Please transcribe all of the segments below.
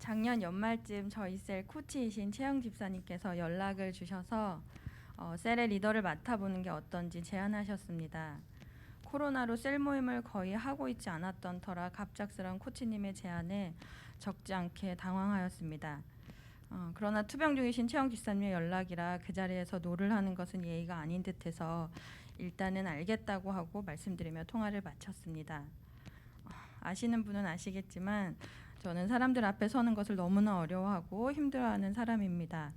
작년 연말쯤 저희 셀 코치이신 최영 집사님께서 연락을 주셔서 셀의 리더를 맡아보는 게 어떤지 제안하셨습니다. 코로나로 셀 모임을 거의 하고 있지 않았던 터라 갑작스러운 코치님의 제안에 적지 않게 당황하였습니다. 그러나 투병 중이신 최영 집사님의 연락이라 그 자리에서 노를 하는 것은 예의가 아닌 듯해서 일단은 알겠다고 하고 말씀드리며 통화를 마쳤습니다. 아시는 분은 아시겠지만 저는 사람들 앞에 서는 것을 너무나 어려워하고 힘들어하는 사람입니다.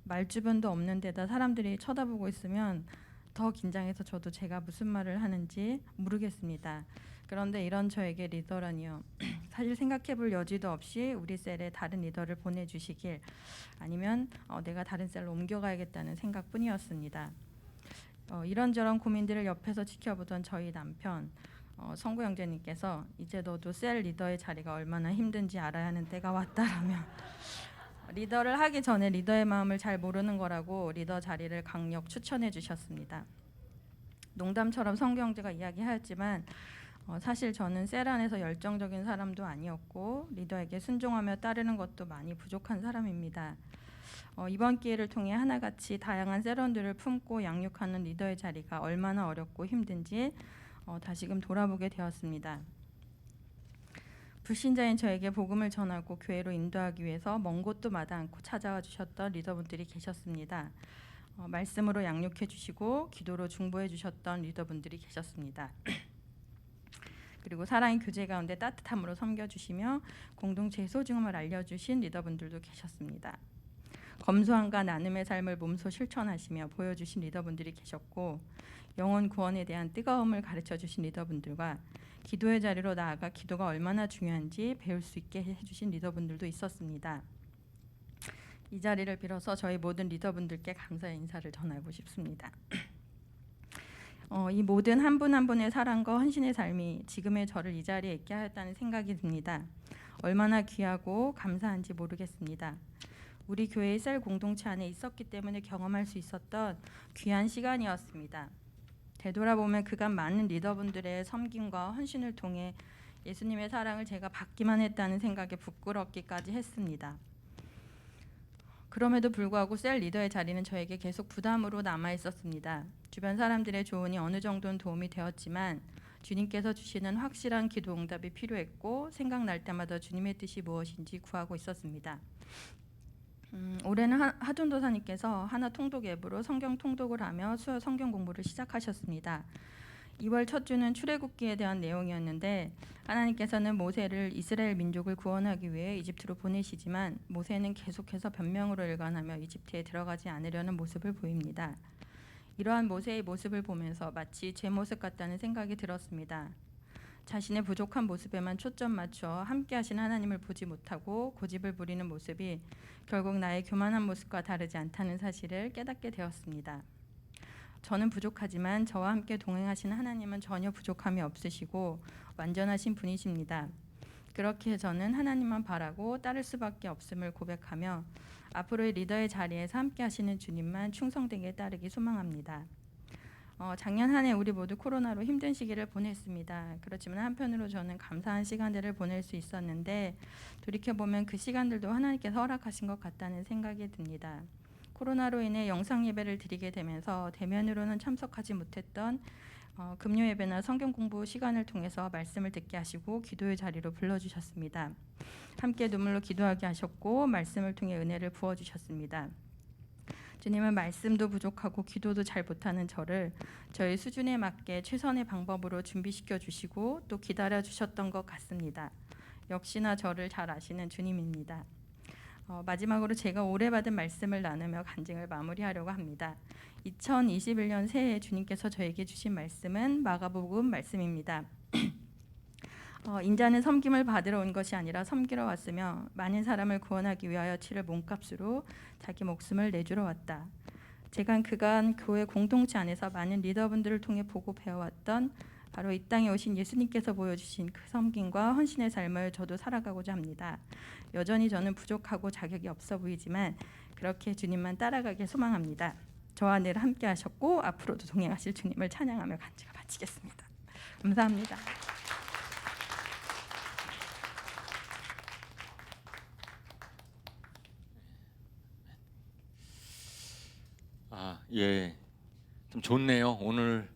말주변도 없는 데다 사람들이 쳐다보고 있으면 더 긴장해서 저도 제가 무슨 말을 하는지 모르겠습니다. 그런데 이런 저에게 리더라니요. 사실 생각해볼 여지도 없이 우리 셀에 다른 리더를 보내주시길, 아니면 내가 다른 셀로 옮겨가야겠다는 생각뿐이었습니다. 이런저런 고민들을 옆에서 지켜보던 저희 남편 성구 형제님께서 이제 너도 셀 리더의 자리가 얼마나 힘든지 알아야 하는 때가 왔다라며 리더를 하기 전에 리더의 마음을 잘 모르는 거라고 리더 자리를 강력 추천해 주셨습니다. 농담처럼 성구 형제가 이야기하였지만 사실 저는 셀 안에서 열정적인 사람도 아니었고 리더에게 순종하며 따르는 것도 많이 부족한 사람입니다. 이번 기회를 통해 하나같이 다양한 셀원들을 품고 양육하는 리더의 자리가 얼마나 어렵고 힘든지 다시금 돌아보게 되었습니다. 불신자인 저에게 복음을 전하고 교회로 인도하기 위해서 먼 곳도 마다 않고 찾아와 주셨던 리더분들이 계셨습니다. 말씀으로 양육해 주시고 기도로 중보해 주셨던 리더분들이 계셨습니다. 그리고 사랑의 교제 가운데 따뜻함으로 섬겨주시며 공동체의 소중함을 알려주신 리더분들도 계셨습니다. 검소함과 나눔의 삶을 몸소 실천하시며 보여주신 리더분들이 계셨고, 영혼 구원에 대한 뜨거움을 가르쳐주신 리더분들과 기도의 자리로 나아가 기도가 얼마나 중요한지 배울 수 있게 해주신 리더분들도 있었습니다. 이 자리를 빌어서 저희 모든 리더분들께 감사의 인사를 전하고 싶습니다. 이 모든 한 분 한 분의 사랑과 헌신의 삶이 지금의 저를 이 자리에 있게 하였다는 생각이 듭니다. 얼마나 귀하고 감사한지 모르겠습니다. 우리 교회의 셀 공동체 안에 있었기 때문에 경험할 수 있었던 귀한 시간이었습니다. 되돌아보면 그간 많은 리더분들의 섬김과 헌신을 통해 예수님의 사랑을 제가 받기만 했다는 생각에 부끄럽기까지 했습니다. 그럼에도 불구하고 셀 리더의 자리는 저에게 계속 부담으로 남아 있었습니다. 주변 사람들의 조언이 어느 정도는 도움이 되었지만 주님께서 주시는 확실한 기도 응답이 필요했고, 생각날 때마다 주님의 뜻이 무엇인지 구하고 있었습니다. 올해는 하준도사님께서 하나 통독 앱으로 성경 통독을 하며 수요 성경 공부를 시작하셨습니다. 2월 첫 주는 출애굽기에 대한 내용이었는데, 하나님께서는 모세를 이스라엘 민족을 구원하기 위해 이집트로 보내시지만 모세는 계속해서 변명으로 일관하며 이집트에 들어가지 않으려는 모습을 보입니다. 이러한 모세의 모습을 보면서 마치 제 모습 같다는 생각이 들었습니다. 자신의 부족한 모습에만 초점 맞춰 함께 하신 하나님을 보지 못하고 고집을 부리는 모습이 결국 나의 교만한 모습과 다르지 않다는 사실을 깨닫게 되었습니다. 저는 부족하지만 저와 함께 동행하시는 하나님은 전혀 부족함이 없으시고 완전하신 분이십니다. 그렇게 저는 하나님만 바라고 따를 수밖에 없음을 고백하며 앞으로의 리더의 자리에서 함께 하시는 주님만 충성되게 따르기 소망합니다. 작년 한 해 우리 모두 코로나로 힘든 시기를 보냈습니다. 그렇지만 한편으로 저는 감사한 시간들을 보낼 수 있었는데, 돌이켜보면 그 시간들도 하나님께서 허락하신 것 같다는 생각이 듭니다. 코로나로 인해 영상 예배를 드리게 되면서 대면으로는 참석하지 못했던 금요 예배나 성경 공부 시간을 통해서 말씀을 듣게 하시고 기도의 자리로 불러주셨습니다. 함께 눈물로 기도하게 하셨고 말씀을 통해 은혜를 부어주셨습니다. 주님은 말씀도 부족하고 기도도 잘 못하는 저를 저의 수준에 맞게 최선의 방법으로 준비시켜 주시고 또 기다려 주셨던 것 같습니다. 역시나 저를 잘 아시는 주님입니다. 마지막으로 제가 올해 받은 말씀을 나누며 간증을 마무리하려고 합니다. 2021년 새해 주님께서 저에게 주신 말씀은 마가복음 말씀입니다. 인자는 섬김을 받으러 온 것이 아니라 섬기러 왔으며 많은 사람을 구원하기 위하여 치를 몸값으로 자기 목숨을 내주러 왔다. 제가 그간 교회 공동체 안에서 많은 리더분들을 통해 보고 배워왔던 바로 이 땅에 오신 예수님께서 보여주신 그 섬김과 헌신의 삶을 저도 살아가고자 합니다. 여전히 저는 부족하고 자격이 없어 보이지만 그렇게 주님만 따라가길 소망합니다. 저와 늘 함께 하셨고 앞으로도 동행하실 주님을 찬양하며 간증을 마치겠습니다. 감사합니다. 예, 좀 좋네요. 오늘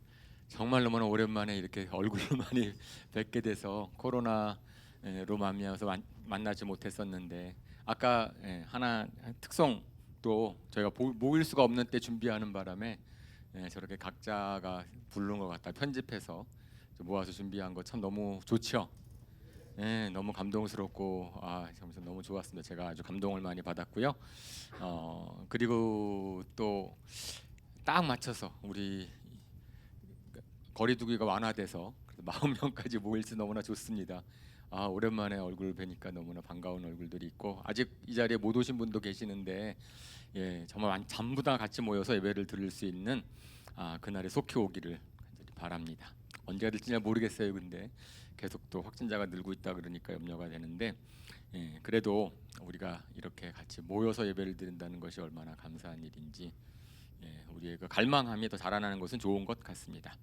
정말 너무나 오랜만에 이렇게 얼굴을 많이 뵙게 돼서 코로나로 말미암아서 만나지 못했었는데 아까 하나 특송도 저희가 모일 수가 없는 때 준비하는 바람에 저렇게 각자가 부른 것 같다 편집해서 좀 모아서 준비한 거 참 너무 좋죠. 너무 감동스럽고 정말 너무 좋았습니다. 제가 아주 감동을 많이 받았고요. 그리고 또 딱 맞춰서 우리 거리두기가 완화돼서 40명까지 모일 수 너무나 좋습니다. 오랜만에 얼굴 뵈니까 너무나 반가운 얼굴들이 있고 아직 이 자리에 못 오신 분도 계시는데 정말 전부 다 같이 모여서 예배를 드릴 수 있는 그날이 속히 오기를 간절히 바랍니다. 언제가 될지 잘 모르겠어요. 근데 계속 또 확진자가 늘고 있다 그러니까 염려가 되는데 그래도 우리가 이렇게 같이 모여서 예배를 드린다는 것이 얼마나 감사한 일인지 우리의 그 갈망함이 더 자라나는 것은 좋은 것 같습니다.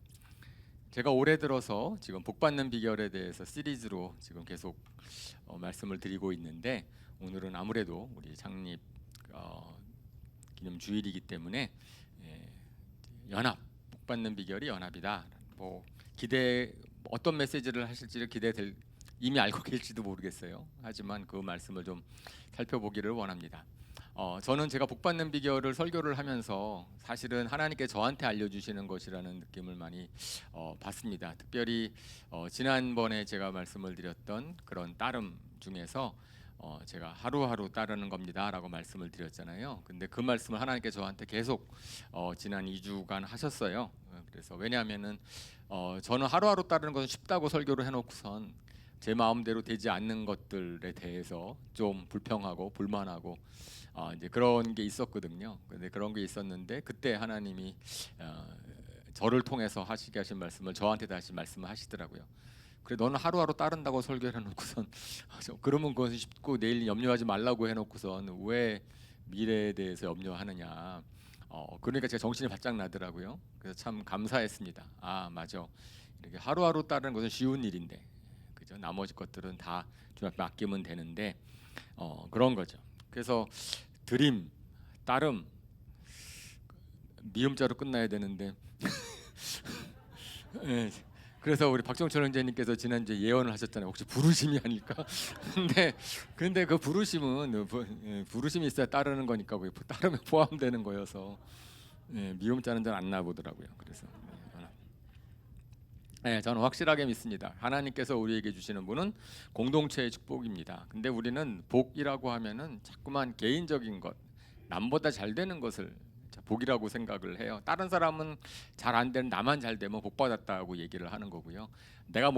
제가 올해 들어서 지금 복받는 비결에 대해서 시리즈로 지금 계속 말씀을 드리고 있는데 오늘은 아무래도 우리 창립 기념 주일이기 때문에 연합 복받는 비결이 연합이다. 뭐 기대 어떤 메시지를 하실지를 기대될 이미 알고 계실지도 모르겠어요. 하지만 그 말씀을 좀 살펴보기를 원합니다. 저는 제가 복받는 비결을 설교를 하면서 사실은 하나님께 저한테 알려주시는 것이라는 느낌을 많이 받습니다. 특별히 지난번에 제가 말씀을 드렸던 그런 따름 중에서 제가 하루하루 따르는 겁니다라고 말씀을 드렸잖아요. 근데 그 말씀을 하나님께 저한테 계속 지난 2주간 하셨어요. 그래서 왜냐하면은 저는 하루하루 따르는 것은 쉽다고 설교를 해놓고선 제 마음대로 되지 않는 것들에 대해서 좀 불평하고 불만하고 이제 그런 게 있었거든요. 근데 그런 게 있었는데 그때 하나님이 저를 통해서 하시게 하신 말씀을 저한테 다시 말씀을 하시더라고요. 그래 너는 하루하루 따른다고 설교를 해놓고선 그러면 그것은 쉽고 내일 염려하지 말라고 해놓고선 왜 미래에 대해서 염려하느냐. 그러니까 제가 정신이 바짝 나더라고요. 그래서 참 감사했습니다. 맞아. 이렇게 하루하루 따르는 것은 쉬운 일인데, 그죠? 나머지 것들은 다 좀 맡기면 되는데, 그런 거죠. 그래서 드림, 따름, 미음자로 끝나야 되는데. 예, 그래서 우리 박정철 형제님께서 지난주에 예언을 하셨잖아요. 혹시 부르심이 아닐까? 근데 그 부르심은 부르심이 있어야 따르는 거니까 따름에 포함되는 거여서 미움자는 잘 안 나보더라고요. 그래서 저는 확실하게 믿습니다. 하나님께서 우리에게 주시는 분은 공동체의 축복입니다. 근데 우리는 복이라고 하면은 자꾸만 개인적인 것, 남보다 잘 되는 것을 복이라고 생각을 해요. 다른 사람은 잘 안 되는 나만 잘 되면 복 받았다고 얘기를 하는 거고요. 내가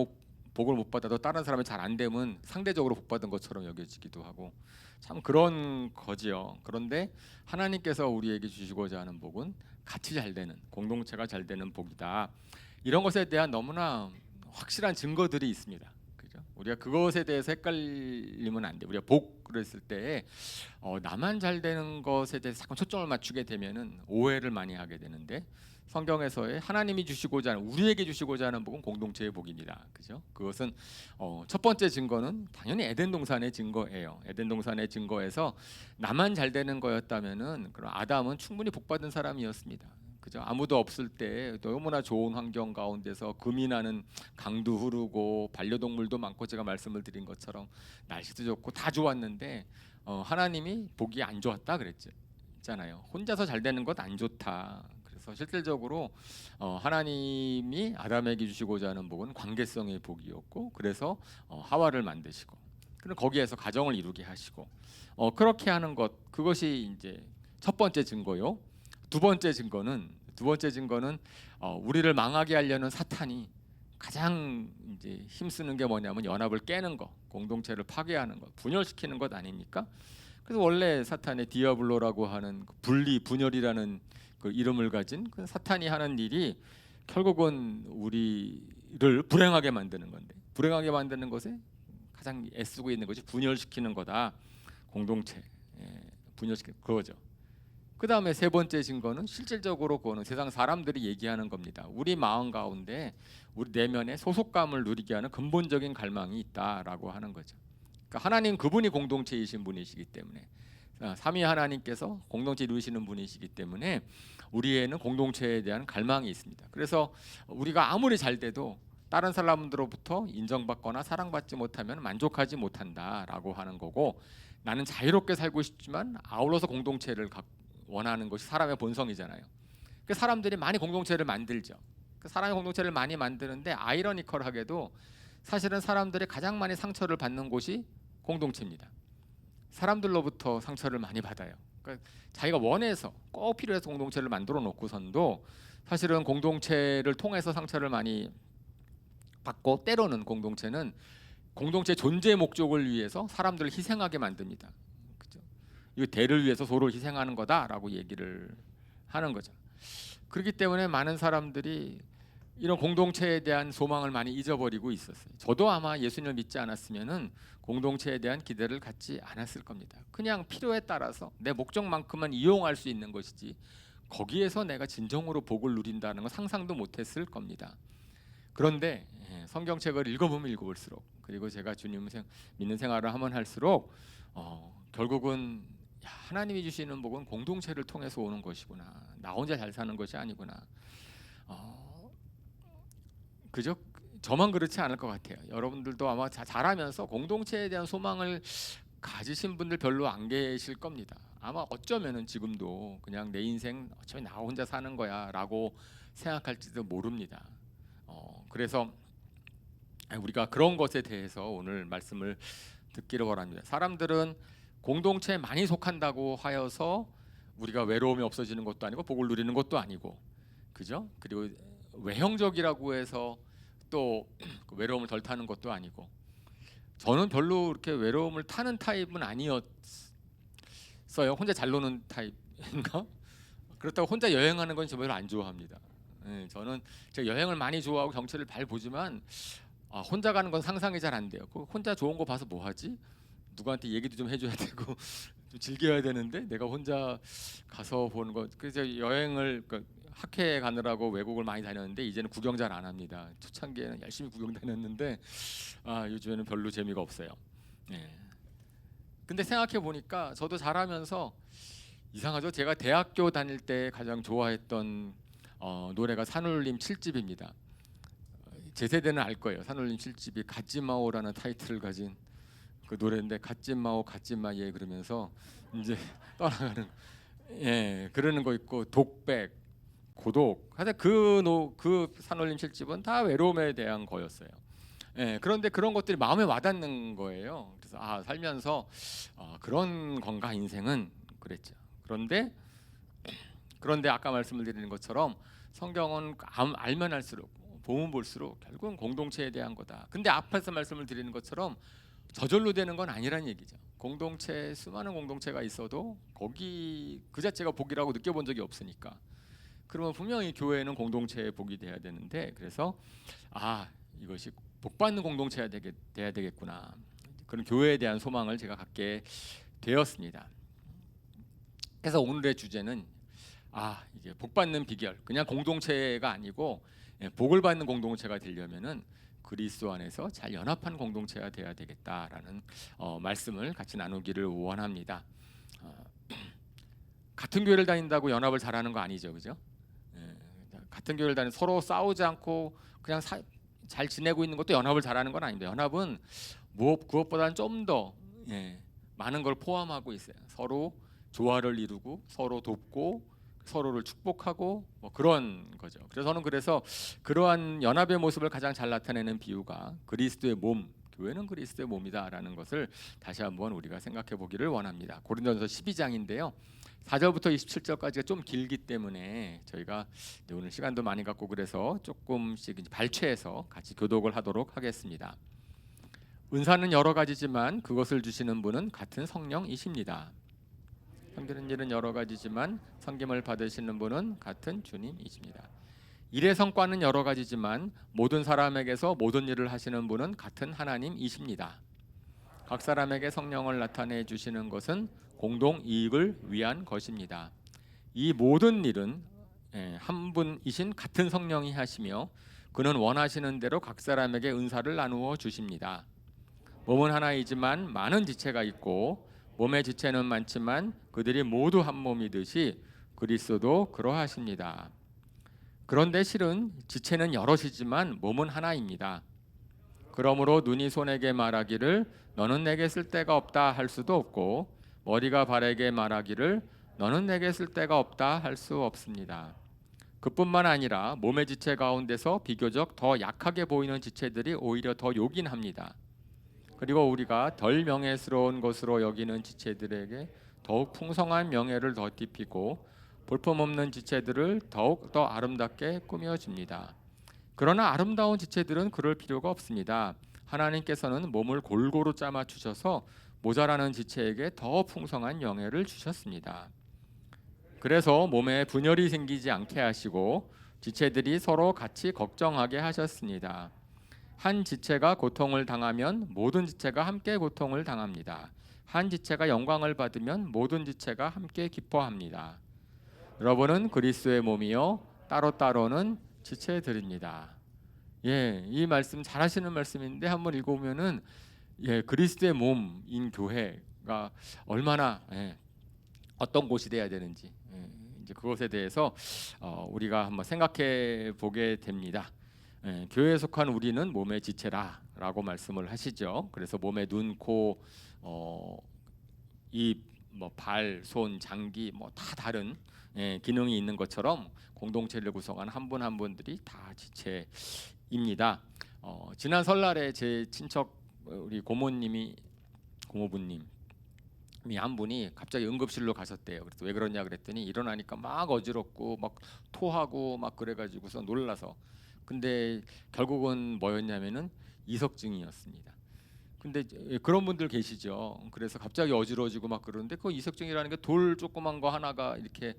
복을 못 받아도 다른 사람이 잘 안 되면 상대적으로 복 받은 것처럼 여겨지기도 하고 참 그런 거지요. 그런데 하나님께서 우리에게 주시고자 하는 복은 같이 잘 되는 공동체가 잘 되는 복이다. 이런 것에 대한 너무나 확실한 증거들이 있습니다. 그죠? 우리가 그것에 대해서 헷갈리면 안 돼. 우리가 복 그랬을 때 나만 잘 되는 것에 대해서 자꾸 초점을 맞추게 되면은 오해를 많이 하게 되는데 성경에서의 하나님이 주시고자 하는 우리에게 주시고자 하는 복은 공동체의 복입니다. 그죠? 그것은 첫 번째 증거는 당연히 에덴 동산의 증거예요. 에덴 동산의 증거에서 나만 잘 되는 거였다면은 그럼 아담은 충분히 복 받은 사람이었습니다. 그죠? 아무도 없을 때 너무나 좋은 환경 가운데서 금이 나는 강도 흐르고 반려동물도 많고 제가 말씀을 드린 것처럼 날씨도 좋고 다 좋았는데 하나님이 보기 안 좋았다 그랬잖아요. 혼자서 잘 되는 것 안 좋다. 그래서 실질적으로 하나님이 아담에게 주시고자 하는 복은 관계성의 복이었고 그래서 하와를 만드시고 그럼 거기에서 가정을 이루게 하시고 그렇게 하는 것 그것이 이제 첫 번째 증거요. 두 번째 증거는 우리를 망하게 하려는 사탄이 가장 이제 힘쓰는 게 뭐냐면 연합을 깨는 거, 공동체를 파괴하는 것, 분열시키는 것 아닙니까? 그래서 원래 사탄의 디아블로라고 하는 분열이라는 그 이름을 가진 그 사탄이 하는 일이 결국은 우리를 불행하게 만드는 건데 불행하게 만드는 것에 가장 애쓰고 있는 것이 분열시키는 거다. 공동체 분열시키는 그거죠. 그 다음에 세 번째 증거는 실질적으로 그거는 세상 사람들이 얘기하는 겁니다. 우리 마음 가운데 우리 내면에 소속감을 누리게 하는 근본적인 갈망이 있다라고 하는 거죠. 그러니까 하나님 그분이 공동체이신 분이시기 때문에 삼위 하나님께서 공동체 이루시는 분이시기 때문에 우리에는 공동체에 대한 갈망이 있습니다. 그래서 우리가 아무리 잘 돼도 다른 사람들로부터 인정받거나 사랑받지 못하면 만족하지 못한다라고 하는 거고, 나는 자유롭게 살고 싶지만 아울러서 공동체를 원하는 것이 사람의 본성이잖아요. 그 사람들이 많이 공동체를 만들죠. 그 사람이 공동체를 많이 만드는데 아이러니컬하게도 사실은 사람들이 가장 많이 상처를 받는 곳이 공동체입니다. 사람들로부터 상처를 많이 받아요. 그러니까 자기가 원해서 꼭 필요해서 공동체를 만들어 놓고선도 사실은 공동체를 통해서 상처를 많이 받고, 때로는 공동체는 공동체 존재 목적을 위해서 사람들을 희생하게 만듭니다. 그죠? 이 대를 위해서 서로 희생하는 거다라고 얘기를 하는 거죠. 그렇기 때문에 많은 사람들이 이런 공동체에 대한 소망을 많이 잊어버리고 있었어요. 저도 아마 예수님을 믿지 않았으면은 공동체에 대한 기대를 갖지 않았을 겁니다. 그냥 필요에 따라서 내 목적만큼만 이용할 수 있는 것이지 거기에서 내가 진정으로 복을 누린다는 건 상상도 못했을 겁니다. 그런데 성경책을 읽어보면 읽어볼수록, 그리고 제가 주님을 믿는 생활을 하면 할수록 결국은 하나님이 주시는 복은 공동체를 통해서 오는 것이구나. 나 혼자 잘 사는 것이 아니구나. 그저 저만 그렇지 않을 것 같아요. 여러분들도 아마 잘하면서 공동체에 대한 소망을 가지신 분들 별로 안 계실 겁니다. 아마 어쩌면은 지금도 그냥 내 인생 어차피 나 혼자 사는 거야라고 생각할지도 모릅니다. 그래서 우리가 그런 것에 대해서 오늘 말씀을 듣기를 원합니다. 사람들은 공동체에 많이 속한다고 하여서 우리가 외로움이 없어지는 것도 아니고 복을 누리는 것도 아니고, 그죠? 그리고 외형적이라고 해서 또 외로움을 덜 타는 것도 아니고, 저는 별로 그렇게 외로움을 타는 타입은 아니었어요. 혼자 잘 노는 타입인가? 그렇다고 혼자 여행하는 건 저 별로 안 좋아합니다. 저는 제가 여행을 많이 좋아하고 경치를 잘 보지만 혼자 가는 건 상상이 잘 안 돼요. 혼자 좋은 거 봐서 뭐 하지? 누구한테 얘기도 좀 해줘야 되고 좀 즐겨야 되는데 내가 혼자 가서 보는 거. 그래서 여행을 학회 가느라고 외국을 많이 다녔는데 이제는 구경 잘 안 합니다. 초창기에는 열심히 구경 다녔는데 요즘에는 별로 재미가 없어요. 근데 생각해 보니까 저도 잘하면서 이상하죠. 제가 대학교 다닐 때 가장 좋아했던 노래가 산울림 7집입니다. 제 세대는 알 거예요. 산울림 7집이 갓지마오라는 타이틀을 가진 그 노래인데, 갓지마오 갓지마예 그러면서 이제 떠나가는 그러는 거 있고, 독백, 고독. 하여튼 그 산울림 7집은 다 외로움에 대한 거였어요. 그런데 그런 것들이 마음에 와닿는 거예요. 그래서 살면서 그런 건가 인생은 그랬죠. 그런데 아까 말씀을 드리는 것처럼 성경은 알면 할수록, 보면 볼수록 결국은 공동체에 대한 거다. 근데 앞에서 말씀을 드리는 것처럼 저절로 되는 건 아니란 얘기죠. 수많은 공동체가 있어도 거기 그 자체가 복이라고 느껴본 적이 없으니까. 그러면 분명히 교회는 공동체의 복이 돼야 되는데, 그래서 이것이 복받는 공동체가 돼야 되겠구나. 그런 교회에 대한 소망을 제가 갖게 되었습니다. 그래서 오늘의 주제는 이게 복받는 비결, 그냥 공동체가 아니고 복을 받는 공동체가 되려면은 그리스도 안에서 잘 연합한 공동체가 돼야 되겠다라는 말씀을 같이 나누기를 원합니다. 같은 교회를 다닌다고 연합을 잘하는 거 아니죠, 그죠? 같은 교회를 다니 서로 싸우지 않고 그냥 잘 지내고 있는 것도 연합을 잘하는 건 아닌데, 연합은 그것보다는 좀 더 많은 걸 포함하고 있어요. 서로 조화를 이루고 서로 돕고 서로를 축복하고 그런 거죠. 그래서 저는 그러한 연합의 모습을 가장 잘 나타내는 비유가 그리스도의 몸, 교회는 그리스도의 몸이다라는 것을 다시 한번 우리가 생각해 보기를 원합니다. 고린도전서 12장인데요. 4절부터 27절까지가 좀 길기 때문에 저희가 오늘 시간도 많이 갖고 그래서 조금씩 발췌해서 같이 교독을 하도록 하겠습니다. 은사는 여러 가지지만 그것을 주시는 분은 같은 성령이십니다. 섬기는 일은 여러 가지지만 섬김을 받으시는 분은 같은 주님이십니다. 일의 성과는 여러 가지지만 모든 사람에게서 모든 일을 하시는 분은 같은 하나님이십니다. 각 사람에게 성령을 나타내 주시는 것은 공동 이익을 위한 것입니다. 이 모든 일은 한 분이신 같은 성령이 하시며 그는 원하시는 대로 각 사람에게 은사를 나누어 주십니다. 몸은 하나이지만 많은 지체가 있고 몸의 지체는 많지만 그들이 모두 한 몸이듯이 그리스도도 그러하십니다. 그런데 실은 지체는 여럿이지만 몸은 하나입니다. 그러므로 눈이 손에게 말하기를 너는 내게 쓸데가 없다 할 수도 없고 머리가 발에게 말하기를 너는 내게 쓸데가 없다 할 수 없습니다. 그뿐만 아니라 몸의 지체 가운데서 비교적 더 약하게 보이는 지체들이 오히려 더 요긴합니다. 그리고 우리가 덜 명예스러운 것으로 여기는 지체들에게 더욱 풍성한 명예를 덧입히고 볼품없는 지체들을 더욱 더 아름답게 꾸며줍니다. 그러나 아름다운 지체들은 그럴 필요가 없습니다. 하나님께서는 몸을 골고루 짜맞추셔서 모자라는 지체에게 더 풍성한 영예를 주셨습니다. 그래서 몸에 분열이 생기지 않게 하시고 지체들이 서로 같이 걱정하게 하셨습니다. 한 지체가 고통을 당하면 모든 지체가 함께 고통을 당합니다. 한 지체가 영광을 받으면 모든 지체가 함께 기뻐합니다. 여러분은 그리스도의 몸이요 따로따로는 지체들입니다. 예, 이 말씀 잘하시는 말씀인데 한번 읽어보면은 그리스도의 몸인 교회가 얼마나 어떤 곳이 돼야 되는지 이제 그것에 대해서 우리가 한번 생각해 보게 됩니다. 교회에 속한 우리는 몸의 지체라라고 말씀을 하시죠. 그래서 몸에 눈, 코, 입, 발, 손, 장기 다 다른 기능이 있는 것처럼 공동체를 구성한 한 분 한 분들이 다 지체입니다. 지난 설날에 제 친척 우리 고모부님이 한 분이 갑자기 응급실로 가셨대요. 그래서 왜 그러냐 그랬더니 일어나니까 막 어지럽고 막 토하고 막 그래가지고서 놀라서. 근데 결국은 뭐였냐면은 이석증이었습니다. 근데 그런 분들 계시죠. 그래서 갑자기 어지러워지고 막 그러는데 그 이석증이라는 게 돌 조그만 거 하나가 이렇게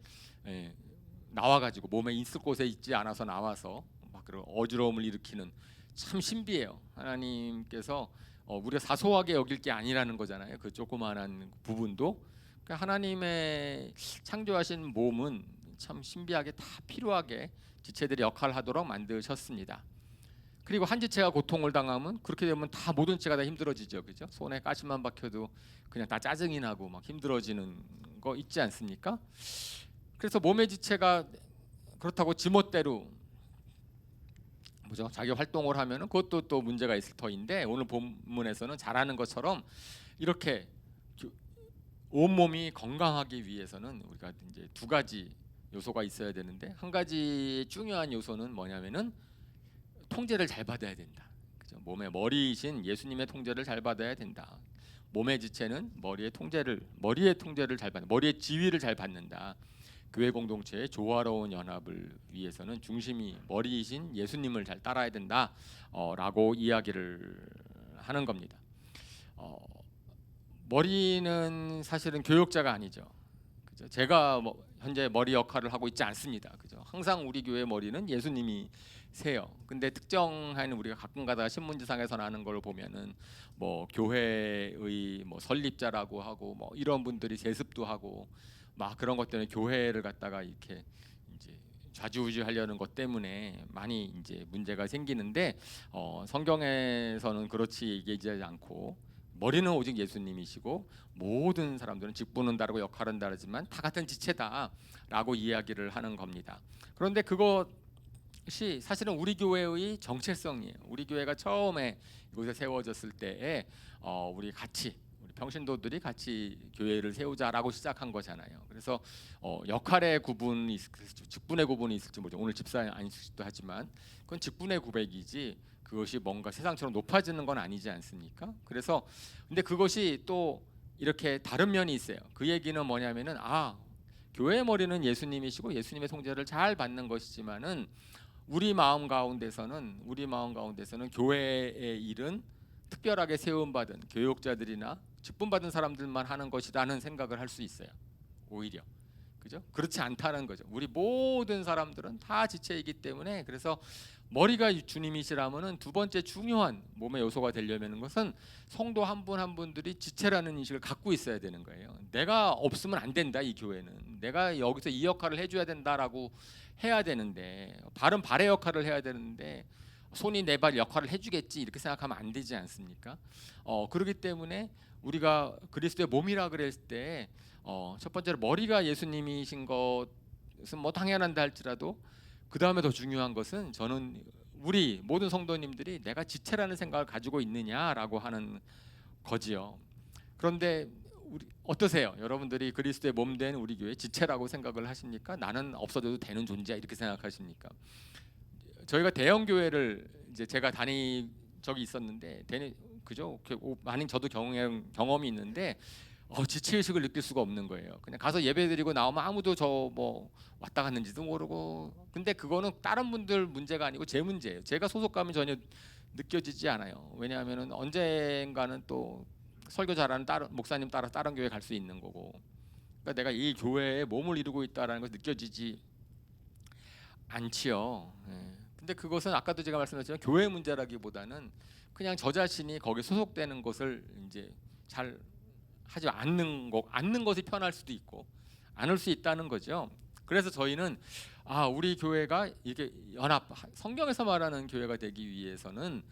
나와가지고 몸에 있을 곳에 있지 않아서 나와서 막 그런 어지러움을 일으키는 참 신비해요. 하나님께서 우리가 사소하게 여길 게 아니라는 거잖아요. 그 조그마한 부분도 그러니까 하나님의 창조하신 몸은 참 신비하게 다 필요하게 지체들이 역할을 하도록 만드셨습니다. 그리고 한 지체가 고통을 당하면 그렇게 되면 다 모든 지체가 다 힘들어지죠, 그죠? 손에 가시만 박혀도 그냥 다 짜증이 나고 막 힘들어지는 거 있지 않습니까? 그래서 몸의 지체가 그렇다고 지멋대로 자기 활동을 하면은 그것도 또 문제가 있을 터인데 오늘 본문에서는 잘하는 것처럼 이렇게 온 몸이 건강하기 위해서는 우리가 이제 두 가지 요소가 있어야 되는데 한 가지 중요한 요소는 뭐냐면은 통제를 잘 받아야 된다. 그죠? 몸의 머리이신 예수님의 통제를 잘 받아야 된다. 몸의 지체는 머리의 통제를 잘 받는, 머리의 지위를 잘 받는다. 교회 공동체의 조화로운 연합을 위해서는 중심이 머리이신 예수님을 잘 따라야 된다 라고 이야기를 하는 겁니다. 머리는 사실은 교역자가 아니죠. 그죠? 제가 현재 머리 역할을 하고 있지 않습니다. 그죠? 항상 우리 교회 머리는 예수님이 세요. 근데 특정한 우리가 가끔 가다가 신문지상에서 나는 걸 보면은 교회의 설립자라고 하고 이런 분들이 세습도 하고 막 그런 것 때문에 교회를 갖다가 이렇게 이제 좌지우지하려는 것 때문에 많이 이제 문제가 생기는데 성경에서는 그렇지 얘기하지 않고 머리는 오직 예수님이시고 모든 사람들은 직분은 다르고 역할은 다르지만 다 같은 지체다라고 이야기를 하는 겁니다. 그런데 그것이 사실은 우리 교회의 정체성이에요. 우리 교회가 처음에 이곳에 세워졌을 때에 우리 평신도들이 같이 교회를 세우자라고 시작한 거잖아요. 그래서 역할의 구분이 직분의 구분이 있을지 모르죠. 오늘 집사 아닐 수도 하지만 그건 직분의 구백이지 그것이 뭔가 세상처럼 높아지는 건 아니지 않습니까? 그래서 근데 그것이 또 이렇게 다른 면이 있어요. 그 얘기는 뭐냐면은 교회의 머리는 예수님이시고 예수님의 통제를 잘 받는 것이지만은 우리 마음 가운데서는 교회의 일은 특별하게 세움받은 교역자들이나 직분받은 사람들만 하는 것이라는 생각을 할 수 있어요. 오히려 그죠? 그렇지 않다는 거죠. 우리 모든 사람들은 다 지체이기 때문에 그래서 머리가 주님이시라면은 두 번째 중요한 몸의 요소가 되려면 것은 성도 한 분 한 분들이 지체라는 인식을 갖고 있어야 되는 거예요. 내가 없으면 안 된다. 이 교회는 내가 여기서 이 역할을 해줘야 된다라고 해야 되는데 발은 발의 역할을 해야 되는데 손이 내 발 역할을 해주겠지 이렇게 생각하면 안 되지 않습니까? 그렇기 때문에 우리가 그리스도의 몸이라 그랬을 때 첫 번째로 머리가 예수님이신 것은 뭐 당연한다 할지라도 그 다음에 더 중요한 것은 저는 우리 모든 성도님들이 내가 지체라는 생각을 가지고 있느냐라고 하는 거지요. 그런데 어떠세요? 여러분들이 그리스도의 몸 된 우리 교회 지체라고 생각을 하십니까? 나는 없어져도 되는 존재야 이렇게 생각하십니까? 저희가 대형 교회를 이제 제가 다닌 적이 있었는데 그죠? 많은 저도 경험이 있는데 지체 의식을 느낄 수가 없는 거예요. 그냥 가서 예배드리고 나오면 아무도 저 뭐 왔다 갔는지도 모르고. 근데 그거는 다른 분들 문제가 아니고 제 문제예요. 제가 소속감이 전혀 느껴지지 않아요. 왜냐하면은 언젠가는 또 설교 잘하는 다른 목사님 따라 다른 교회 갈 수 있는 거고. 그러니까 내가 이 교회에 몸을 이루고 있다라는 것이 느껴지지 않지요. 예. 근데 그것은 아까도 제가 말씀드렸지만 교회 문제라기보다는 그냥 저 자신이 거기에 소속되는 것을 이제 잘 하지 않는 것이 편할 수도 있고 않을 수 있다는 거죠. 그래서 저희는 우리 교회가 이렇게 성경에서 말하는 교회가 되기 위해서는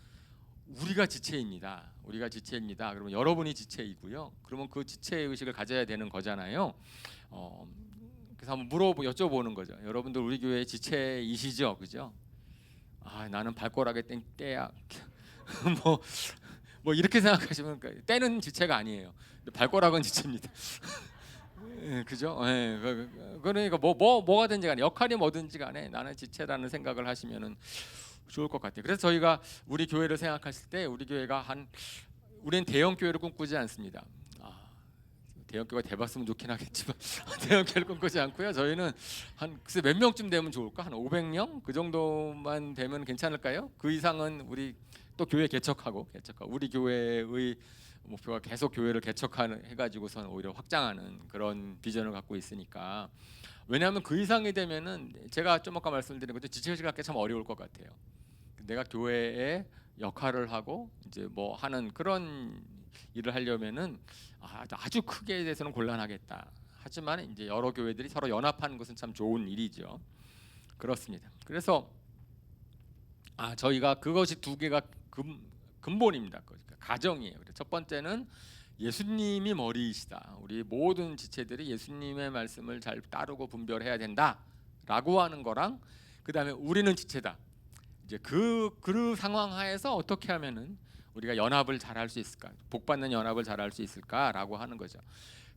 우리가 지체입니다. 우리가 지체입니다. 그러면 여러분이 지체이고요. 그러면 그 지체 의식을 가져야 되는 거잖아요. 그래서 한번 여쭤보는 거죠. 여러분들 우리 교회 지체이시죠, 그죠? 나는 발가락에 떼야 뭐 이렇게 생각하시면 떼는 지체가 아니에요. 발가락은 지체입니다. 예, 그죠? 예, 그러니까 뭐가 된지 간에 역할이 뭐든지 간에 나는 지체라는 생각을 하시면은 좋을 것 같아요. 그래서 저희가 우리 교회를 생각했을 때 우리 교회가 우리는 대형 교회를 꿈꾸지 않습니다. 대형 교회가 돼봤으면 좋긴 하겠지만 대형 교회를 꿈꾸지 않고요. 저희는 글쎄 몇 명쯤 되면 좋을까? 한 500명 그 정도만 되면 괜찮을까요? 그 이상은 우리 또 교회 개척하고 우리 교회의 목표가 계속 교회를 해가지고선 오히려 확장하는 그런 비전을 갖고 있으니까. 왜냐하면 그 이상이 되면은 제가 좀 아까 말씀드린 것처럼 지체의식을 갖기 참 어려울 것 같아요. 내가 교회에 역할을 하고 이제 뭐 하는 그런 일을 하려면은 아주 크게 대해서는 곤란하겠다. 하지만 이제 여러 교회들이 서로 연합하는 것은 참 좋은 일이죠. 그렇습니다. 그래서 저희가 그것이 두 개가 근본입니다. 가정이에요. 첫 번째는 예수님이 머리이시다. 우리 모든 지체들이 예수님의 말씀을 잘 따르고 분별해야 된다라고 하는 거랑 그다음에 우리는 지체다. 이제 그 상황 하에서 어떻게 하면은 우리가 연합을 잘 할 수 있을까? 복받는 연합을 잘 할 수 있을까라고 하는 거죠.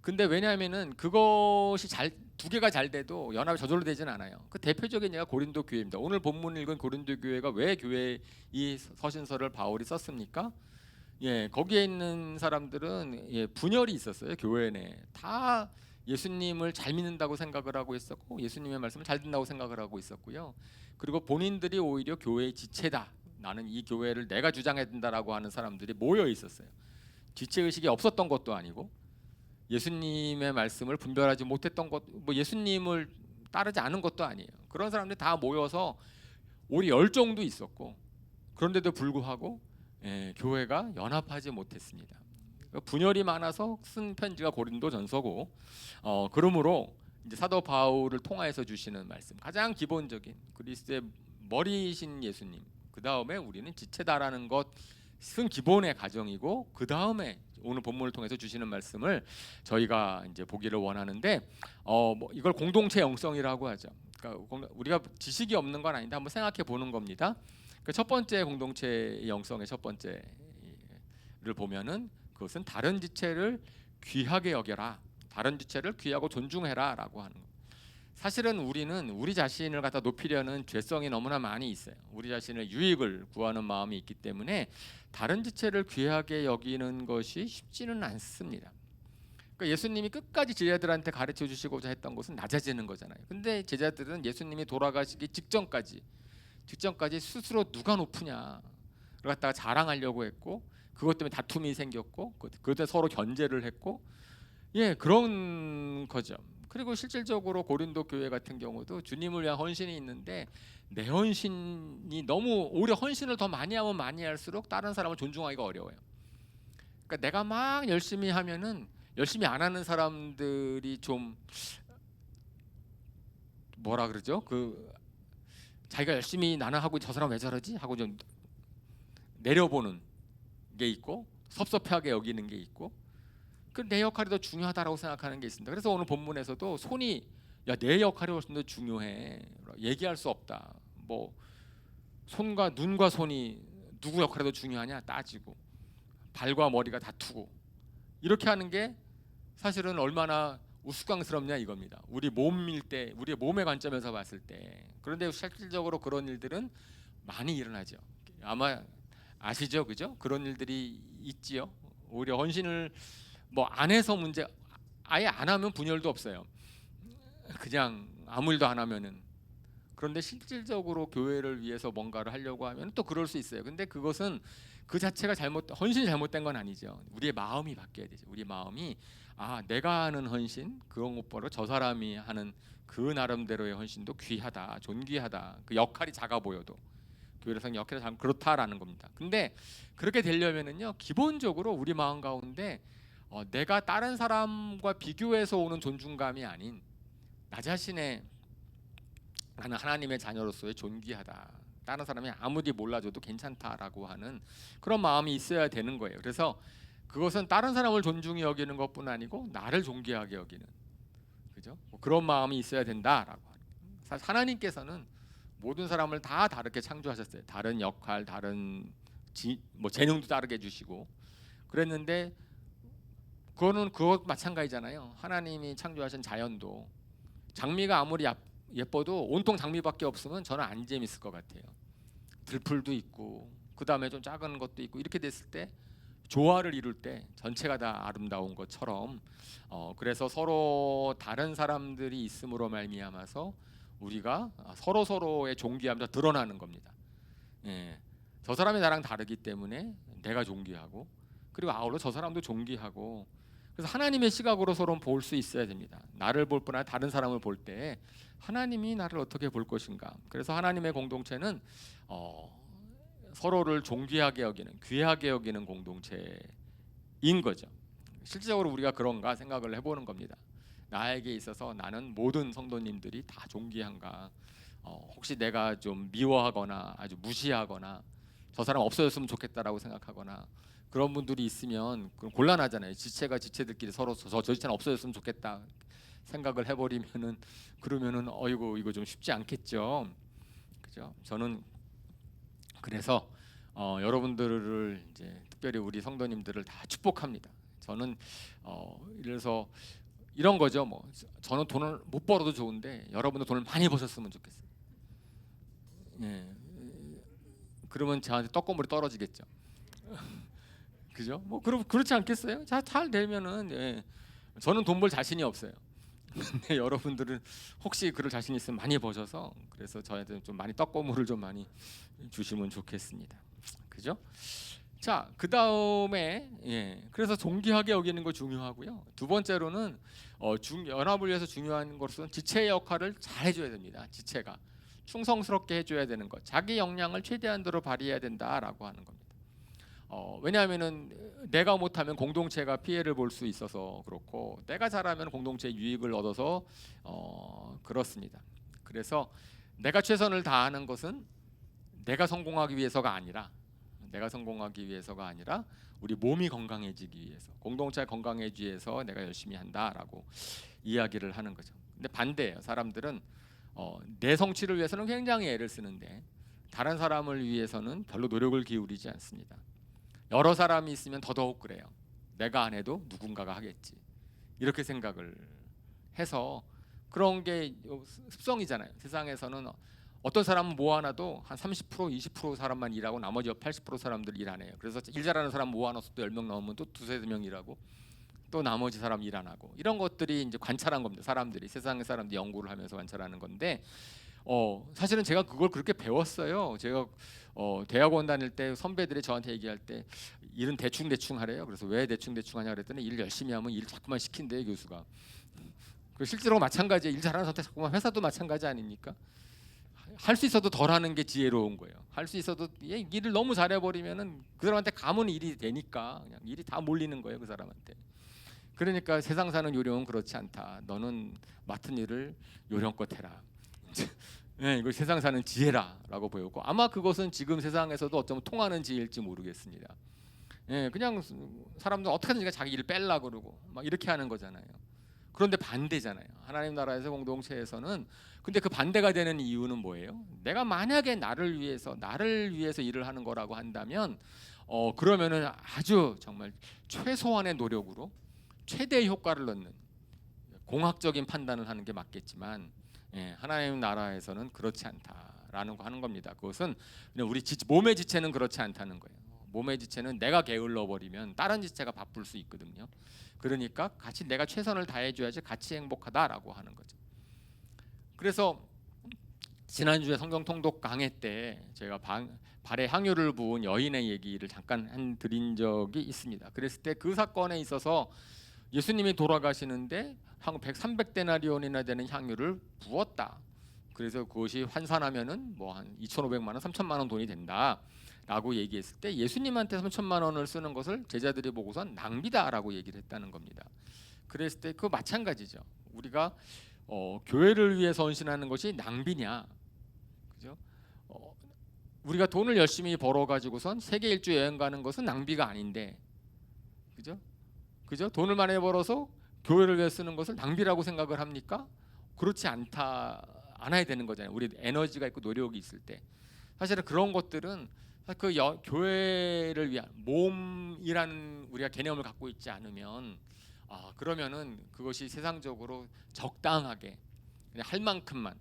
근데 왜냐하면은 그것이 두 개가 잘 돼도 연합이 저절로 되지는 않아요. 그 대표적인 예가 고린도 교회입니다. 오늘 본문 읽은 고린도 교회가 왜 교회 이 서신서를 바울이 썼습니까? 거기에 있는 사람들은 분열이 있었어요. 교회 내에 다 예수님을 잘 믿는다고 생각을 하고 있었고 예수님의 말씀을 잘 듣는다고 생각을 하고 있었고요. 그리고 본인들이 오히려 교회의 지체다. 나는 이 교회를 내가 주장해야 된다라고 하는 사람들이 모여 있었어요. 지체 의식이 없었던 것도 아니고 예수님의 말씀을 분별하지 못했던 것, 뭐 예수님을 따르지 않은 것도 아니에요. 그런 사람들이 다 모여서 오히려 열정도 있었고 그런데도 불구하고 교회가 연합하지 못했습니다. 분열이 많아서 쓴 편지가 고린도전서고 그러므로 이제 사도 바울을 통하여서 주시는 말씀 가장 기본적인 그리스도의 머리이신 예수님 그 다음에 우리는 지체다라는 것은 기본의 가정이고 그 다음에 오늘 본문을 통해서 주시는 말씀을 저희가 이제 보기를 원하는데 이걸 공동체 영성이라고 하죠. 그러니까 우리가 지식이 없는 건 아닌데 한번 생각해 보는 겁니다. 첫 번째 공동체 영성의 첫 번째를 보면은 그것은 다른 지체를 귀하게 여겨라. 다른 지체를 귀하고 존중해라라고 하는 거. 사실은 우리는 우리 자신을 갖다 높이려는 죄성이 너무나 많이 있어요. 우리 자신의 유익을 구하는 마음이 있기 때문에 다른 지체를 귀하게 여기는 것이 쉽지는 않습니다. 그러니까 예수님이 끝까지 제자들한테 가르쳐 주시고자 했던 것은 낮아지는 거잖아요. 근데 제자들은 예수님이 돌아가시기 직전까지 스스로 누가 높으냐를 갖다가 자랑하려고 했고 그것 때문에 다툼이 생겼고 그것 때문에 서로 견제를 했고 그런 거죠. 그리고 실질적으로 고린도 교회 같은 경우도 주님을 위한 헌신이 있는데 내 헌신이 너무 오히려 헌신을 더 많이 하면 많이 할수록 다른 사람을 존중하기가 어려워요. 그러니까 내가 막 열심히 하면은 열심히 안 하는 사람들이 좀 뭐라 그러죠? 자기가 열심히 나는 하고 저 사람 왜 저러지? 하고 좀 내려보는 게 있고 섭섭해하게 여기는 게 있고 그 내 역할이 더 중요하다라고 생각하는 게 있습니다. 그래서 오늘 본문에서도 손이 야, 내 역할이 훨씬 더 중요해. 얘기할 수 없다. 뭐 손과 눈과 손이 누구 역할이 더 중요하냐 따지고 발과 머리가 다투고 이렇게 하는 게 사실은 얼마나 우스꽝스럽냐 이겁니다. 우리 몸일 때, 우리의 몸의 관점에서 봤을 때. 그런데 실질적으로 그런 일들은 많이 일어나죠. 아마 아시죠, 그죠? 그런 일들이 있지요. 오히려 헌신을 뭐 안 해서 문제, 아예 안 하면 분열도 없어요. 그냥 아무 일도 안 하면은. 그런데 실질적으로 교회를 위해서 뭔가를 하려고 하면 또 그럴 수 있어요. 근데 그것은 그 자체가 헌신이 잘못된 건 아니죠. 우리의 마음이 바뀌어야 되죠. 우리 마음이 내가 하는 헌신 그런 것보다 저 사람이 하는 그 나름대로의 헌신도 귀하다, 존귀하다. 그 역할이 작아 보여도 교회에서 역할이 참 그렇다라는 겁니다. 근데 그렇게 되려면은요, 기본적으로 우리 마음 가운데 내가 다른 사람과 비교해서 오는 존중감이 아닌 나 자신의 나는 하나님의 자녀로서의 존귀하다. 다른 사람이 아무리 몰라줘도 괜찮다라고 하는 그런 마음이 있어야 되는 거예요. 그래서 그것은 다른 사람을 존중히 여기는 것뿐 아니고 나를 존귀하게 여기는, 그죠? 그런 마음이 있어야 된다라고 하는. 사실 하나님께서는 모든 사람을 다 다르게 창조하셨어요. 다른 역할, 다른 재능도 다르게 주시고 그랬는데 그것 마찬가지잖아요. 하나님이 창조하신 자연도 장미가 아무리 예뻐도 온통 장미밖에 없으면 저는 안 재밌을 것 같아요. 들풀도 있고 그 다음에 좀 작은 것도 있고 이렇게 됐을 때 조화를 이룰 때 전체가 다 아름다운 것처럼 그래서 서로 다른 사람들이 있음으로 말미암아서 우리가 서로의 존귀함이 드러나는 겁니다. 예, 저 사람이 나랑 다르기 때문에 내가 존귀하고 그리고 아울러 저 사람도 존귀하고 그래서 하나님의 시각으로 서로 볼 수 있어야 됩니다. 나를 볼 뿐 아니라 다른 사람을 볼 때 하나님이 나를 어떻게 볼 것인가. 그래서 하나님의 공동체는 서로를 존귀하게 여기는, 귀하게 여기는 공동체인 거죠. 실질적으로 우리가 그런가 생각을 해보는 겁니다. 나에게 있어서 나는 모든 성도님들이 다 존귀한가. 혹시 내가 좀 미워하거나 아주 무시하거나 저 사람 없어졌으면 좋겠다라고 생각하거나 그런 분들이 있으면 그럼 곤란하잖아요. 지체가 지체들끼리 서로 저 지체는 없어졌으면 좋겠다 생각을 해버리면은 그러면은 어이구 이거 좀 쉽지 않겠죠. 그죠? 저는 그래서 여러분들을 이제 특별히 우리 성도님들을 다 축복합니다. 저는 이래서 이런 거죠. 뭐 저는 돈을 못 벌어도 좋은데 여러분도 돈을 많이 버셨으면 좋겠어요. 예, 그러면 저한테 떡고물이 떨어지겠죠. 그죠? 뭐 그렇지 않겠어요? 잘 되면은 저는 돈 벌 자신이 없어요. 근데 여러분들은 혹시 그럴 자신 있으면 많이 버셔서 그래서 저한테 좀 많이 떡고물을 좀 많이 주시면 좋겠습니다. 그죠? 자, 그 다음에 그래서 존귀하게 여기는 거 중요하고요. 두 번째로는 연합을 위해서 중요한 것은 지체의 역할을 잘 해줘야 됩니다. 지체가 충성스럽게 해줘야 되는 것, 자기 역량을 최대한도로 발휘해야 된다라고 하는 겁니다. 왜냐하면은 내가 못하면 공동체가 피해를 볼 수 있어서 그렇고 내가 잘하면 공동체 유익을 얻어서 그렇습니다. 그래서 내가 최선을 다하는 것은 내가 성공하기 위해서가 아니라 우리 몸이 건강해지기 위해서 공동체가 건강해지기 위해서 내가 열심히 한다라고 이야기를 하는 거죠. 근데 반대예요. 사람들은 내 성취를 위해서는 굉장히 애를 쓰는데 다른 사람을 위해서는 별로 노력을 기울이지 않습니다. 여러 사람이 있으면 더더욱 그래요. 내가 안 해도 누군가가 하겠지. 이렇게 생각을 해서 그런 게 습성이잖아요. 세상에서는 어떤 사람은 모아놔도 한 30%, 20% 사람만 일하고 나머지 80% 사람들 일 안 해요. 그래서 일 잘하는 사람 모아놔서 또 10명 넘으면 또 두세 명 일하고 또 나머지 사람 일 안 하고 이런 것들이 이제 관찰한 겁니다. 사람들이 세상의 사람들이 연구를 하면서 관찰하는 건데 사실은 제가 그걸 그렇게 배웠어요. 제가 대학원 다닐 때 선배들이 저한테 얘기할 때 일은 대충 하래요. 그래서 왜 대충 하냐 그랬더니 일 열심히 하면 일 자꾸만 시킨대요, 교수가. 실제로 마찬가지예요. 일 잘하는 선택 자꾸만 회사도 마찬가지 아닙니까? 할 수 있어도 덜 하는 게 지혜로운 거예요. 할 수 있어도 일을 너무 잘해버리면은 그 사람한테 가면 일이 되니까 그냥 일이 다 몰리는 거예요, 그 사람한테. 그러니까 세상 사는 요령은 그렇지 않다. 너는 맡은 일을 요령껏 해라. 이거 세상 사는 지혜라라고 보였고 아마 그것은 지금 세상에서도 어쩌면 통하는 지혜일지 모르겠습니다. 예, 그냥 사람들 어떻게든 자기 일을 뺄라 그러고 막 이렇게 하는 거잖아요. 그런데 반대잖아요. 하나님 나라에서 공동체에서는 근데 그 반대가 되는 이유는 뭐예요? 내가 만약에 나를 위해서 일을 하는 거라고 한다면 그러면은 아주 정말 최소한의 노력으로 최대의 효과를 넣는 공학적인 판단을 하는 게 맞겠지만 하나님 나라에서는 그렇지 않다라는 거 하는 겁니다. 그것은 그냥 우리 몸의 지체는 그렇지 않다는 거예요. 몸의 지체는 내가 게을러 버리면 다른 지체가 바쁠 수 있거든요. 그러니까 같이 내가 최선을 다해줘야지 같이 행복하다라고 하는 거죠. 그래서 지난주에 성경 통독 강해 때 제가 발에 향유를 부은 여인의 얘기를 잠깐 드린 적이 있습니다. 그랬을 때 그 사건에 있어서 예수님이 돌아가시는데 300데나리온이나 되는 향유를 부었다. 그래서 그것이 환산하면은 뭐 한 2,500만 원, 3천만 원 돈이 된다라고 얘기했을 때 예수님한테 3천만 원을 쓰는 것을 제자들이 보고선 낭비다라고 얘기를 했다는 겁니다. 그랬을 때 그 마찬가지죠. 우리가 교회를 위해서 헌신하는 것이 낭비냐, 그죠? 우리가 돈을 열심히 벌어 가지고선 세계 일주 여행 가는 것은 낭비가 아닌데, 그죠? 돈을 많이 벌어서 교회를 위해 쓰는 것을 낭비라고 생각을 합니까? 그렇지 않아야 되는 거잖아요. 우리 에너지가 있고 노력이 있을 때 사실은 그런 것들은 교회를 위한 몸이라는 우리가 개념을 갖고 있지 않으면 그러면은 그것이 세상적으로 적당하게 그냥 할 만큼만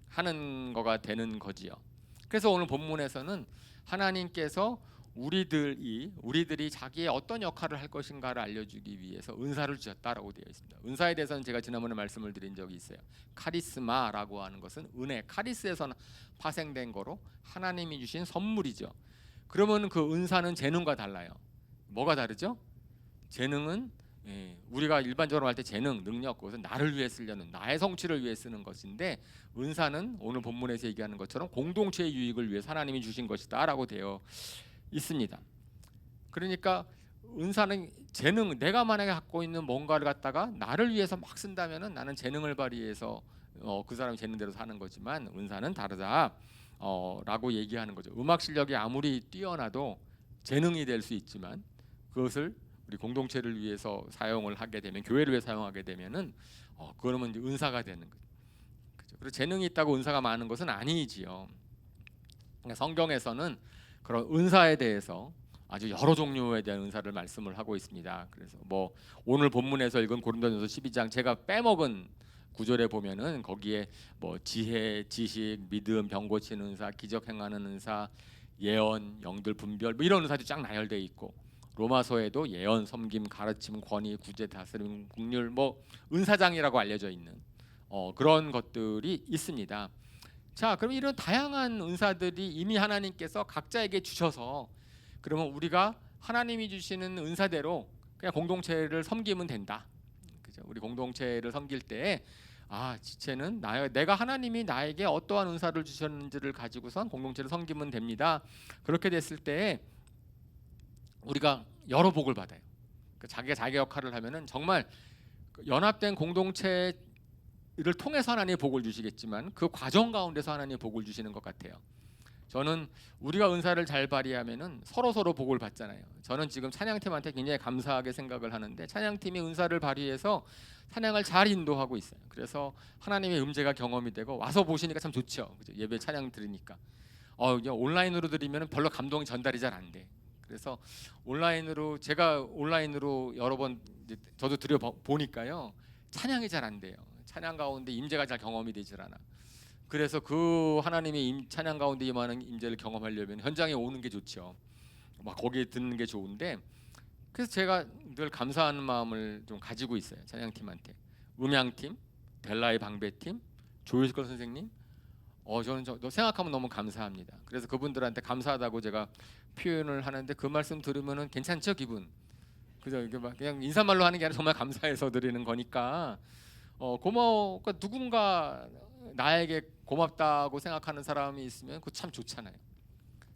하는 거가 되는 거지요. 그래서 오늘 본문에서는 하나님께서 우리들이 자기의 어떤 역할을 할 것인가를 알려주기 위해서 은사를 주셨다라고 되어 있습니다. 은사에 대해서는 제가 지난번에 말씀을 드린 적이 있어요. 카리스마라고 하는 것은 은혜, 카리스에서 파생된 거로 하나님이 주신 선물이죠. 그러면 그 은사는 재능과 달라요. 뭐가 다르죠? 재능은 우리가 일반적으로 할 때 재능, 능력, 그것은 나를 위해 쓰려는 나의 성취를 위해 쓰는 것인데 은사는 오늘 본문에서 얘기하는 것처럼 공동체의 유익을 위해 하나님이 주신 것이다라고 되어 있습니다. 그러니까 은사는 재능, 내가 만약에 갖고 있는 뭔가를 갖다가 나를 위해서 막 쓴다면은 나는 재능을 발휘해서 그 사람이 재능대로 사는 거지만 은사는 다르다라고 얘기하는 거죠. 음악 실력이 아무리 뛰어나도 재능이 될 수 있지만 그것을 우리 공동체를 위해서 사용을 하게 되면, 교회를 위해 사용하게 되면은 그러면 이제 은사가 되는 거죠. 그래서 재능이 있다고 은사가 많은 것은 아니지요. 그러니까 성경에서는 그런 은사에 대해서 아주 여러 종류에 대한 은사를 말씀을 하고 있습니다. 그래서 뭐 오늘 본문에서 읽은 고린도전서 12장 제가 빼먹은 구절에 보면은 거기에 뭐 지혜, 지식, 믿음, 병 고치는 은사, 기적 행하는 은사, 예언, 영들 분별 뭐 이런 은사들이 쫙 나열되어 있고, 로마서에도 예언, 섬김, 가르침, 권위, 구제, 다스림, 국률 뭐 은사장이라고 알려져 있는 그런 것들이 있습니다. 자, 그럼 이런 다양한 은사들이 이미 하나님께서 각자에게 주셔서 그러면 우리가 하나님이 주시는 은사대로 그냥 공동체를 섬기면 된다. 그죠? 우리 공동체를 섬길 때 지체는 내가 하나님이 나에게 어떠한 은사를 주셨는지를 가지고선 공동체를 섬기면 됩니다. 그렇게 됐을 때 우리가 여러 복을 받아요. 자기가 자기 역할을 하면은 정말 연합된 공동체를 통해서 하나님의 복을 주시겠지만 그 과정 가운데서 하나님의 복을 주시는 것 같아요. 저는 우리가 은사를 잘 발휘하면은 서로 복을 받잖아요. 저는 지금 찬양팀한테 굉장히 감사하게 생각을 하는데 찬양팀이 은사를 발휘해서 찬양을 잘 인도하고 있어요. 그래서 하나님의 음재가 경험이 되고 와서 보시니까 참 좋죠. 그죠? 예배 찬양 들으니까 온라인으로 드리면 별로 감동이 전달이 잘 안 돼. 그래서 제가 온라인으로 여러 번 저도 드려 보니까요 찬양이 잘 안 돼요. 찬양 가운데 임재가 잘 경험이 되질 않아. 그래서 그 하나님의 찬양 가운데 임하는 임재를 경험하려면 현장에 오는 게 좋죠. 막 거기에 듣는 게 좋은데, 그래서 제가 늘 감사하는 마음을 좀 가지고 있어요. 찬양팀한테, 음향팀, 델라의 방배팀, 조일걸 선생님, 저는 생각하면 너무 감사합니다. 그래서 그분들한테 감사하다고 제가 표현을 하는데 그 말씀 들으면은 괜찮죠, 기분. 그죠? 이게 막 그냥 인사말로 하는 게 아니라 정말 감사해서 드리는 거니까 고마워. 그러니까 누군가 나에게 고맙다고 생각하는 사람이 있으면 그거 참 좋잖아요.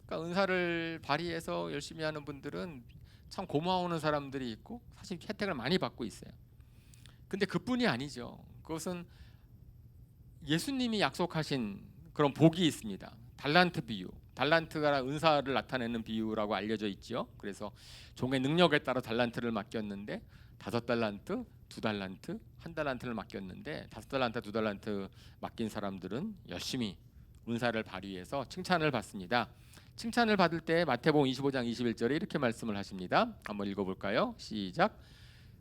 그러니까 은사를 발휘해서 열심히 하는 분들은 참 고마워하는 사람들이 있고 사실 혜택을 많이 받고 있어요. 근데 그뿐이 아니죠. 그것은 예수님이 약속하신 그런 복이 있습니다. 달란트 비유. 달란트가 은사를 나타내는 비유라고 알려져 있죠. 그래서 종의 능력에 따라 달란트를 맡겼는데 5달란트, 2달란트, 1달란트를 맡겼는데 5달란트, 2달란트 맡긴 사람들은 열심히 은사를 발휘해서 칭찬을 받습니다. 칭찬을 받을 때 마태복음 25장 21절에 이렇게 말씀을 하십니다. 한번 읽어볼까요? 시작.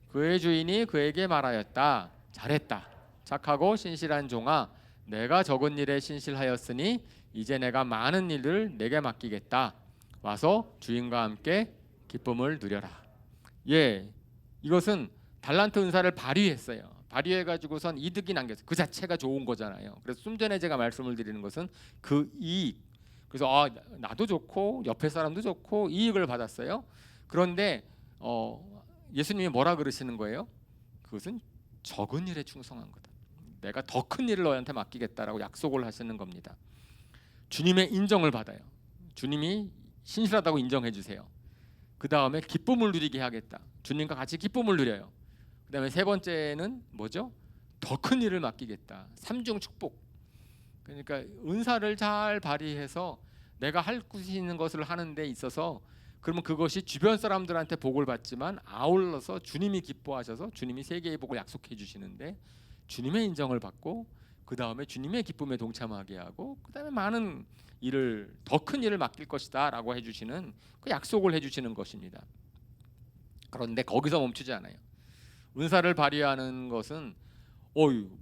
그의 주인이 그에게 말하였다. 잘했다. 착하고 신실한 종아, 내가 적은 일에 신실하였으니 이제 내가 많은 일을 내게 맡기겠다. 와서 주인과 함께 기쁨을 누려라. 예, 이것은 달란트 은사를 발휘했어요. 발휘해가지고선 이득이 남겼어요. 그 자체가 좋은 거잖아요. 그래서 좀 전에 제가 말씀을 드리는 것은 그 이익. 그래서 나도 좋고 옆에 사람도 좋고 이익을 받았어요. 그런데 예수님이 뭐라 그러시는 거예요? 그것은 적은 일에 충성한 거다. 내가 더 큰 일을 너희한테 맡기겠다라고 약속을 하시는 겁니다. 주님의 인정을 받아요. 주님이 신실하다고 인정해 주세요. 그 다음에 기쁨을 누리게 하겠다. 주님과 같이 기쁨을 누려요. 그 다음에 세 번째는 뭐죠? 더 큰 일을 맡기겠다. 삼중 축복. 그러니까 은사를 잘 발휘해서 내가 할 수 있는 것을 하는 데 있어서 그러면 그것이 주변 사람들한테 복을 받지만 아울러서 주님이 기뻐하셔서 주님이 세계의 복을 약속해 주시는데 주님의 인정을 받고 그 다음에 주님의 기쁨에 동참하게 하고 그 다음에 많은 일을 더 큰 일을 맡길 것이다 라고 해주시는 그 약속을 해주시는 것입니다. 그런데 거기서 멈추지 않아요. 은사를 발휘하는 것은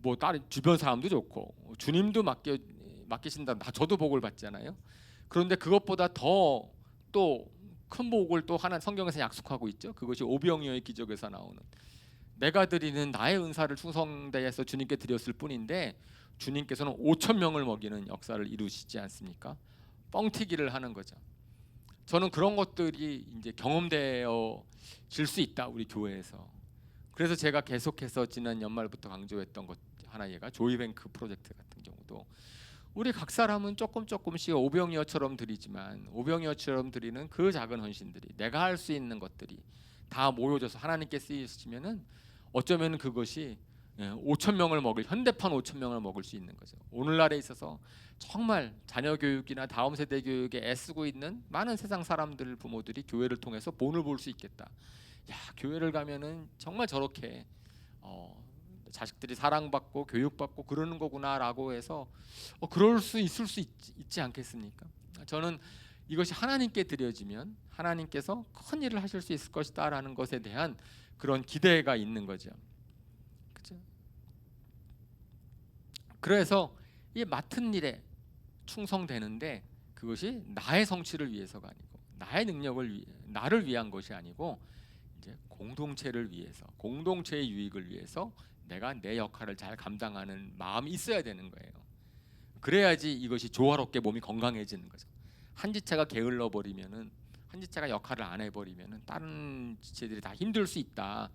뭐 다른 주변 사람도 좋고 주님도 맡기신다. 저도 복을 받잖아요. 그런데 그것보다 더 또 큰 복을 또 하나 성경에서 약속하고 있죠. 그것이 오병이어의 기적에서 나오는 내가 드리는 나의 은사를 충성대해서 주님께 드렸을 뿐인데 주님께서는 5천 명을 먹이는 역사를 이루시지 않습니까? 뻥튀기를 하는 거죠. 저는 그런 것들이 이제 경험되어질 수 있다 우리 교회에서. 그래서 제가 계속해서 지난 연말부터 강조했던 것 하나가 조이뱅크 프로젝트 같은 경우도 우리 각 사람은 조금씩 오병이어처럼 드리지만 오병이어처럼 드리는 그 작은 헌신들이 내가 할 수 있는 것들이 다 모여져서 하나님께 쓰이시면은 어쩌면 그것이 5천 명을 먹을 현대판 5천 명을 먹을 수 있는 거죠. 오늘날에 있어서 정말 자녀 교육이나 다음 세대 교육에 애쓰고 있는 많은 세상 사람들 부모들이 교회를 통해서 본을 볼 수 있겠다. 야, 교회를 가면은 정말 저렇게 자식들이 사랑받고 교육받고 그러는 거구나라고 해서 그럴 수 있을 수 있지 않겠습니까? 저는 이것이 하나님께 드려지면 하나님께서 큰 일을 하실 수 있을 것이다라는 것에 대한 그런 기대가 있는 거죠. 그렇죠? 그래서 이 맡은 일에 충성되는데 그것이 나의 성취를 위해서가 아니고 나의 능력을 나를 위한 것이 아니고 이제 공동체를 위해서 공동체의 유익을 위해서 내가 내 역할을 잘 감당하는 마음이 있어야 되는 거예요. 그래야지 이것이 조화롭게 몸이 건강해지는 거죠. 한 지체가 게을러 버리면은 한 지체가 역할을 안 해버리면은 다른 지체들이 다 힘들 수 있다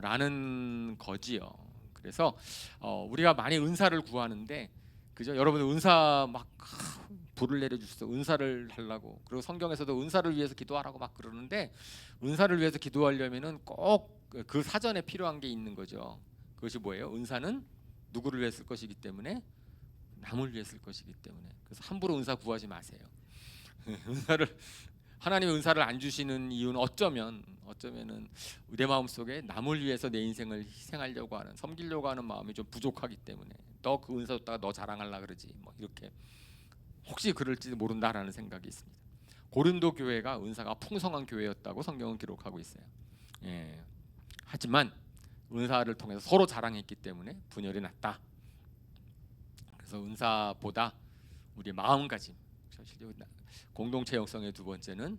라는 거지요. 그래서 우리가 많이 은사를 구하는데 그죠? 여러분 은사 막 불을 내려주셔서 은사를 하려고 그리고 성경에서도 은사를 위해서 기도하라고 막 그러는데 은사를 위해서 기도하려면은 꼭 그 사전에 필요한 게 있는 거죠. 그것이 뭐예요? 은사는 누구를 위해 쓸 것이기 때문에 남을 위해 쓸 것이기 때문에 그래서 함부로 은사 구하지 마세요. 하나님의 은사를 안 주시는 이유는 어쩌면은 내 마음 속에 남을 위해서 내 인생을 희생하려고 하는 섬기려고 하는 마음이 좀 부족하기 때문에 너 그 은사 줬다가 너 자랑하려 그러지 뭐 이렇게 혹시 그럴지도 모른다라는 생각이 있습니다. 고린도 교회가 은사가 풍성한 교회였다고 성경은 기록하고 있어요. 예. 하지만 은사를 통해서 서로 자랑했기 때문에 분열이 났다. 그래서 은사보다 우리 마음가짐, 공동체 형성의 두 번째는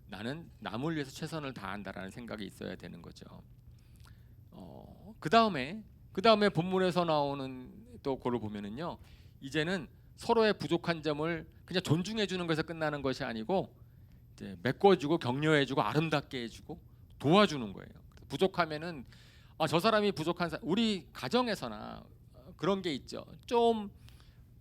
나는 남을 위해서 최선을 다한다라는 생각이 있어야 되는 거죠. 그 다음에 본문에서 나오는 또 그걸 보면은요, 이제는 서로의 부족한 점을 그냥 존중해 주는 것에서 끝나는 것이 아니고 이제 메꿔주고 격려해주고 아름답게 해주고 도와주는 거예요. 부족하면은 저 사람이 부족한 우리 가정에서나 그런 게 있죠. 좀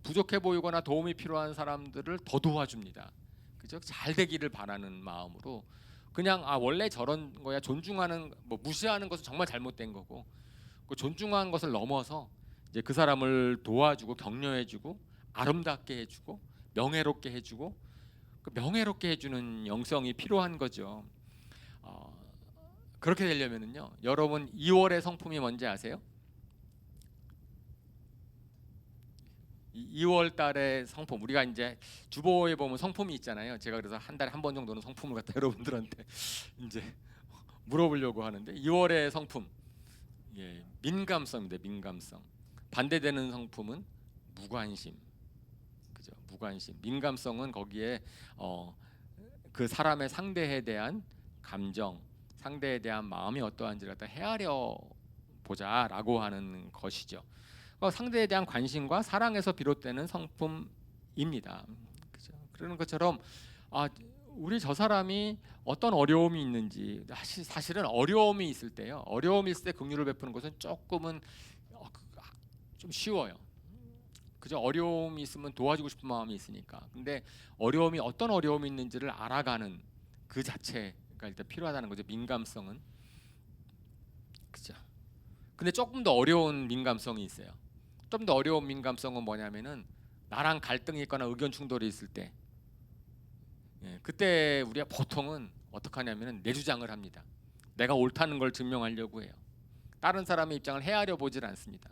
부족해 보이거나 도움이 필요한 사람들을 더 도와줍니다. 그죠? 잘 되기를 바라는 마음으로 그냥 원래 저런 거야 존중하는 뭐 무시하는 것은 정말 잘못된 거고 그 존중하는 것을 넘어서 이제 그 사람을 도와주고 격려해주고 아름답게 해주고 명예롭게 해주고 그 명예롭게 해주는 영성이 필요한 거죠. 그렇게 되려면은요, 여러분 2월의 성품이 뭔지 아세요? 2월 달의 성품, 우리가 이제 주보에 보면 성품이 있잖아요. 제가 그래서 한 달에 한 번 정도는 성품을 갖다 여러분들한테 이제 물어보려고 하는데, 2월의 성품, 예, 민감성입니다. 민감성. 반대되는 성품은 무관심. 그죠? 무관심. 민감성은 거기에 그 사람의 상대에 대한 감정, 상대에 대한 마음이 어떠한지를 갖다 헤아려 보자라고 하는 것이죠. 상대에 대한 관심과 사랑에서 비롯되는 성품입니다. 그죠? 그러는 것처럼 우리 저 사람이 어떤 어려움이 있는지, 사실은 어려움이 있을 때요, 어려움이 있을 때 긍휼을 베푸는 것은 조금은 좀 쉬워요. 그죠? 어려움이 있으면 도와주고 싶은 마음이 있으니까. 근데 어려움이 어떤 어려움이 있는지를 알아가는 그 자체가 일단 필요하다는 거죠. 민감성은. 그죠? 근데 조금 더 어려운 민감성이 있어요. 좀 더 어려운 민감성은 뭐냐면은, 나랑 갈등이 있거나 의견 충돌이 있을 때, 그때 우리가 보통은 어떻게 하냐면은 내 주장을 합니다. 내가 옳다는 걸 증명하려고 해요. 다른 사람의 입장을 헤아려 보질 않습니다.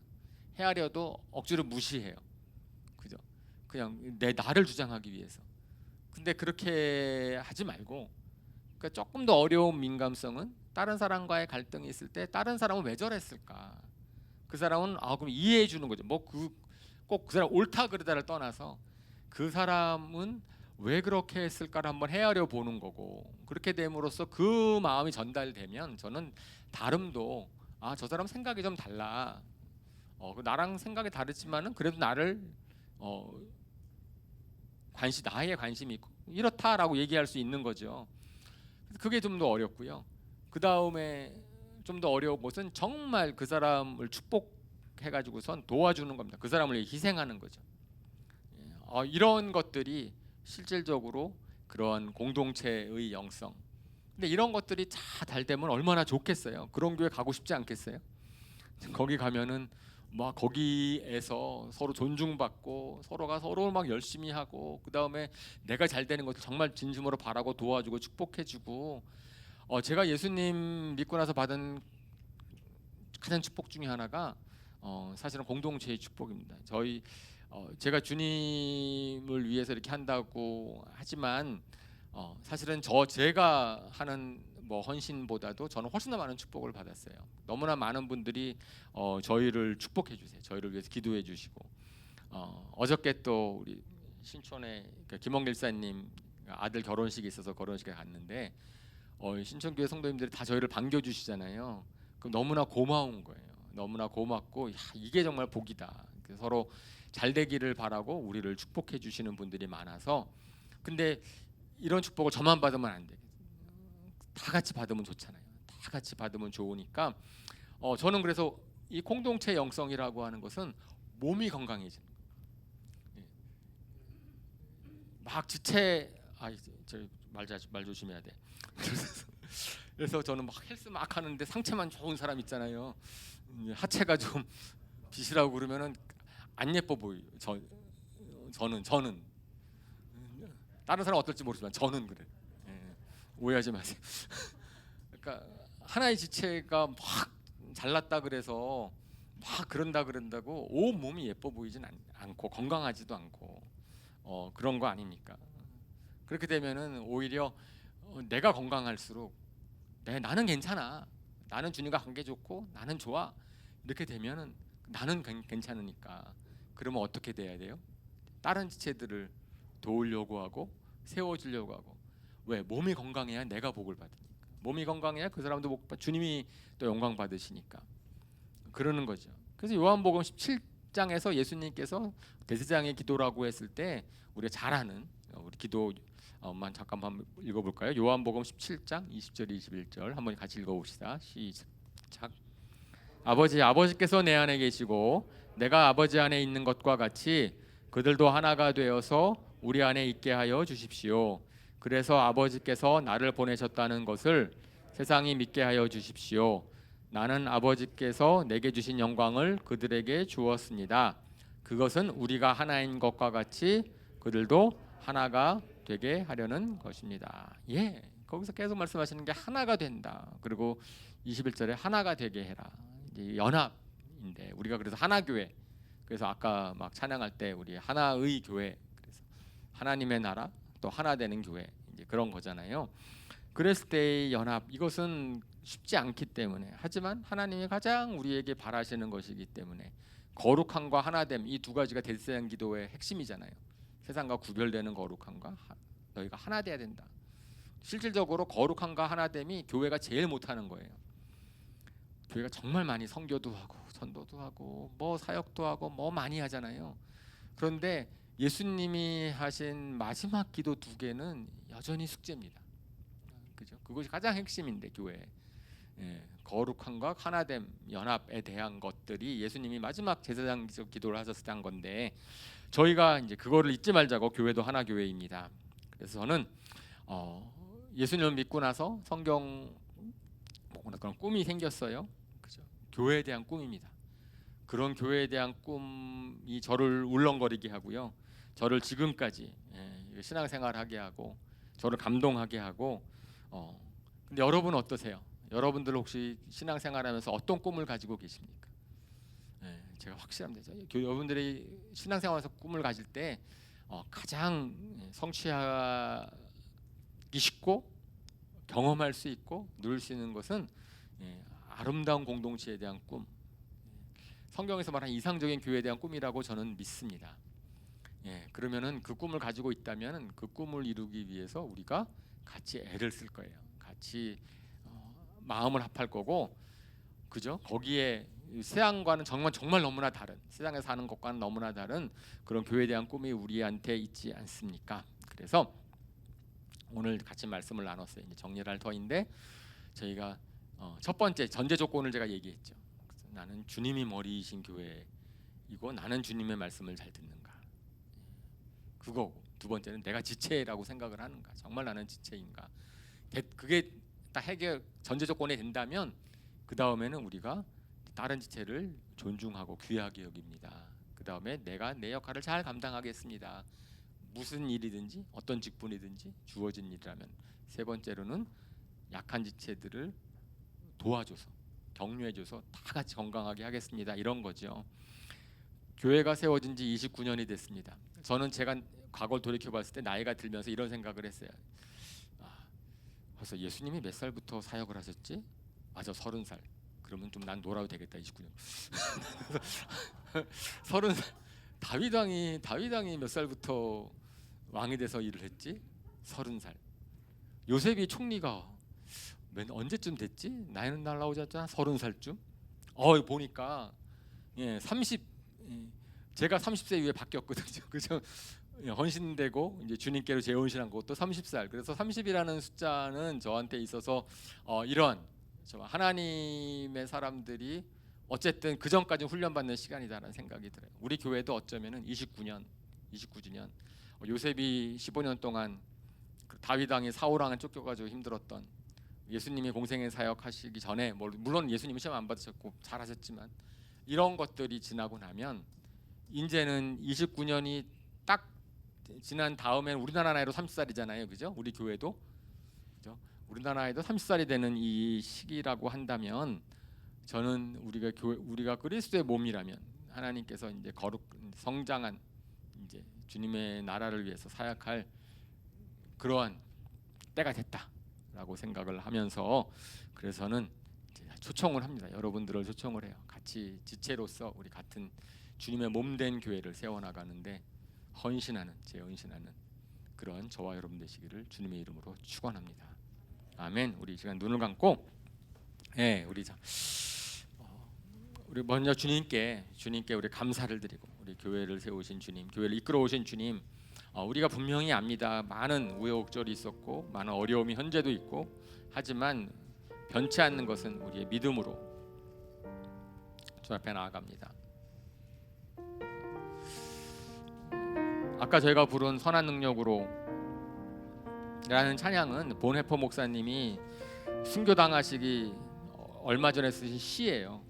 헤아려도 억지로 무시해요. 그죠? 그냥 나를 주장하기 위해서. 근데 그렇게 하지 말고, 그러니까 조금 더 어려운 민감성은, 다른 사람과의 갈등이 있을 때 다른 사람은 왜 저랬을까? 그 사람은 그럼 이해해 주는 거죠. 뭐 꼭 그 사람 옳다 그르다를 떠나서 그 사람은 왜 그렇게 했을까를 한번 헤아려 보는 거고, 그렇게 됨으로써 그 마음이 전달되면 저는 다름도 저 사람 생각이 좀 달라. 나랑 생각이 다르지만은 그래도 나를 나에 관심이 있고 이렇다라고 얘기할 수 있는 거죠. 그게 좀 더 어렵고요. 그 다음에 좀 더 어려운 것은 정말 그 사람을 축복해가지고선 도와주는 겁니다. 그 사람을 희생하는 거죠. 이런 것들이 실질적으로 그런 공동체의 영성. 근데 이런 것들이 잘 되면 얼마나 좋겠어요. 그런 교회 가고 싶지 않겠어요? 거기 가면은 막 거기에서 서로 존중받고 서로가 서로 막 열심히 하고, 그 다음에 내가 잘 되는 것을 정말 진심으로 바라고 도와주고 축복해주고. 제가 예수님 믿고 나서 받은 가장 축복 중에 하나가 사실은 공동체의 축복입니다. 제가 주님을 위해서 이렇게 한다고 하지만 사실은 제가 하는 헌신보다도 저는 훨씬 더 많은 축복을 받았어요. 너무나 많은 분들이 저희를 축복해 주세요. 저희를 위해서 기도해 주시고, 어저께 또 우리 신촌에 김홍길 사님 아들 결혼식이 있어서 결혼식에 갔는데, 신촌교회 성도님들이 다 저희를 반겨주시잖아요. 그럼 너무나 고마운 거예요. 너무나 고맙고, 이게 정말 복이다. 서로 잘 되기를 바라고 우리를 축복해 주시는 분들이 많아서. 근데 이런 축복을 저만 받으면 안 돼. 다 같이 받으면 좋잖아요. 다 같이 받으면 좋으니까 저는 그래서 이 공동체 영성이라고 하는 것은 몸이 건강해지는 거예요. 막 말 조심해야 돼. 그래서 저는 막 헬스 막 하는데 상체만 좋은 사람 있잖아요. 하체가 좀 비시라고 그러면은 안 예뻐 보여요. 저는 다른 사람 어떨지 모르지만 저는 그래. 오해하지 마세요. 그러니까 하나의 지체가 막 잘났다 그래서 막 그런다고 온 몸이 예뻐 보이진 않고 건강하지도 않고 그런 거 아닙니까? 그렇게 되면은 오히려 내가 건강할수록 나는 괜찮아, 나는 주님과 관계 좋고 나는 좋아, 이렇게 되면은 나는 괜찮으니까. 그러면 어떻게 돼야 돼요? 다른 지체들을 도우려고 하고 세워주려고 하고. 왜? 몸이 건강해야 내가 복을 받으니까. 몸이 건강해야 그 사람도 주님이 또 영광 받으시니까. 그러는 거죠. 그래서 요한복음 17장에서 예수님께서 대제사장의 기도라고 했을 때 우리가 잘 아는 우리 기도만 잠깐만 읽어볼까요? 요한복음 17장 20절 21절 한번 같이 읽어봅시다. 시작. 아버지께서 내 안에 계시고 내가 아버지 안에 있는 것과 같이 그들도 하나가 되어서 우리 안에 있게 하여 주십시오. 그래서 아버지께서 나를 보내셨다는 것을 세상이 믿게 하여 주십시오. 나는 아버지께서 내게 주신 영광을 그들에게 주었습니다. 그것은 우리가 하나인 것과 같이 그들도 하나가 되게 하려는 것입니다. 예, 거기서 계속 말씀하시는 게 하나가 된다. 그리고 21절에 하나가 되게 해라. 이제 연합인데 우리가 그래서 하나교회. 그래서 아까 막 찬양할 때 우리 하나의 교회. 그래서 하나님의 나라 또 하나 되는 교회. 이제 그런 거잖아요. 그랬을 때의 연합 이것은 쉽지 않기 때문에 하지만 하나님이 가장 우리에게 바라시는 것이기 때문에 거룩함과 하나됨 이 두 가지가 대제사장 기도의 핵심이잖아요. 세상과 구별되는 거룩함과 너희가 하나 돼야 된다. 실질적으로 거룩함과 하나됨이 교회가 제일 못하는 거예요. 교회가 정말 많이 선교도 하고 전도도 하고 뭐 사역도 하고 뭐 많이 하잖아요. 그런데 예수님이 하신 마지막 기도 두 개는 여전히 숙제입니다. 그죠? 그것이 가장 핵심인데 교회. 예, 거룩함과 하나됨, 연합에 대한 것들이 예수님이 마지막 제사장적 기도를 하셨을 때 한 건데 저희가 이제 그거를 잊지 말자고 교회도 하나 교회입니다. 그래서 저는 예수님을 믿고 나서 성경 그런 꿈이 생겼어요. 그죠? 교회에 대한 꿈입니다. 그런 교회에 대한 꿈이 저를 울렁거리게 하고요. 저를 지금까지 신앙생활하게 하고 저를 감동하게 하고 근데 여러분 어떠세요? 여러분들 혹시 신앙생활하면서 어떤 꿈을 가지고 계십니까? 제가 확실합니다. 여러분들이 신앙생활에서 꿈을 가질 때 가장 성취하기 쉽고 경험할 수 있고 누릴 수 있는 것은 아름다운 공동체에 대한 꿈, 성경에서 말하는 이상적인 교회에 대한 꿈이라고 저는 믿습니다. 그러면은 그 꿈을 가지고 있다면 그 꿈을 이루기 위해서 우리가 같이 애를 쓸 거예요. 같이 마음을 합할 거고, 그죠? 거기에 세상과는 정말 너무나 다른, 세상에 사는 것과는 너무나 다른 그런 교회에 대한 꿈이 우리한테 있지 않습니까? 그래서 오늘 같이 말씀을 나눴어요. 이제 정리를 할 터인데 저희가 첫 번째 전제 조건을 제가 얘기했죠. 나는 주님이 머리이신 교회이고 나는 주님의 말씀을 잘 듣는가. 그거고 두 번째는 내가 지체라고 생각을 하는가. 정말 나는 지체인가. 그게 딱 해결 전제 조건이 된다면 그 다음에는 우리가 다른 지체를 존중하고 귀하게 여깁니다. 그 다음에 내가 내 역할을 잘 감당하겠습니다. 무슨 일이든지 어떤 직분이든지 주어진 일이라면. 세 번째로는 약한 지체들을 도와줘서 격려해줘서 다 같이 건강하게 하겠습니다. 이런 거죠. 교회가 세워진 지 29년이 됐습니다. 저는 제가 과거를 돌이켜봤을 때 나이가 들면서 이런 생각을 했어요. 그래서 예수님이 몇 살부터 사역을 하셨지? 맞아, 30살. 그러면 좀 난 놀아도 되겠다. 29년. 30살. 다윗 왕이 몇 살부터 왕이 돼서 일을 했지? 30살. 요셉이 총리가 언제쯤 됐지? 나이는 날라오지 않잖아. 30살쯤. 보니까 30 제가 30세 이후에 바뀌었거든요. 그죠? 헌신되고 이제 주님께로 재혼신한 것도 30살. 그래서 30이라는 숫자는 저한테 있어서 이런 하나님의 사람들이 어쨌든 그 전까지 훈련받는 시간이다라는 생각이 들어요. 우리 교회도 어쩌면은 29주년 요셉이 15년 동안 다윗 왕이 사울 왕에 쫓겨가지고 힘들었던 예수님이 공생의 사역하시기 전에 물론 예수님은 시험 안 받으셨고 잘하셨지만 이런 것들이 지나고 나면 이제는 29년이 딱 지난 다음에는 우리나라 나이로 30살이잖아요, 그죠? 우리 교회도 그죠? 우리나라 나이도 30살이 되는 이 시기라고 한다면 저는 우리가 그리스도의 몸이라면 하나님께서 이제 성장한 이제 주님의 나라를 위해서 사역할 그러한 때가 됐다라고 생각을 하면서 그래서는 초청을 합니다. 여러분들을 초청을 해요. 같이 지체로서 우리 같은 주님의 몸된 교회를 세워나가는데 재헌신하는 그런 저와 여러분 되시기를 주님의 이름으로 축원합니다. 아멘. 우리 시간 눈을 감고 우리 먼저 주님께 우리 감사를 드리고 우리 교회를 세우신 주님, 교회를 이끌어 오신 주님, 우리가 분명히 압니다. 많은 우여곡절이 있었고 많은 어려움이 현재도 있고 하지만 변치 않는 것은 우리의 믿음으로 주 앞에 나아갑니다. 아까 저희가 부른 선한 능력으로 라는 찬양은 본해퍼 목사님이 순교당하시기 얼마 전에 쓰신 시예요.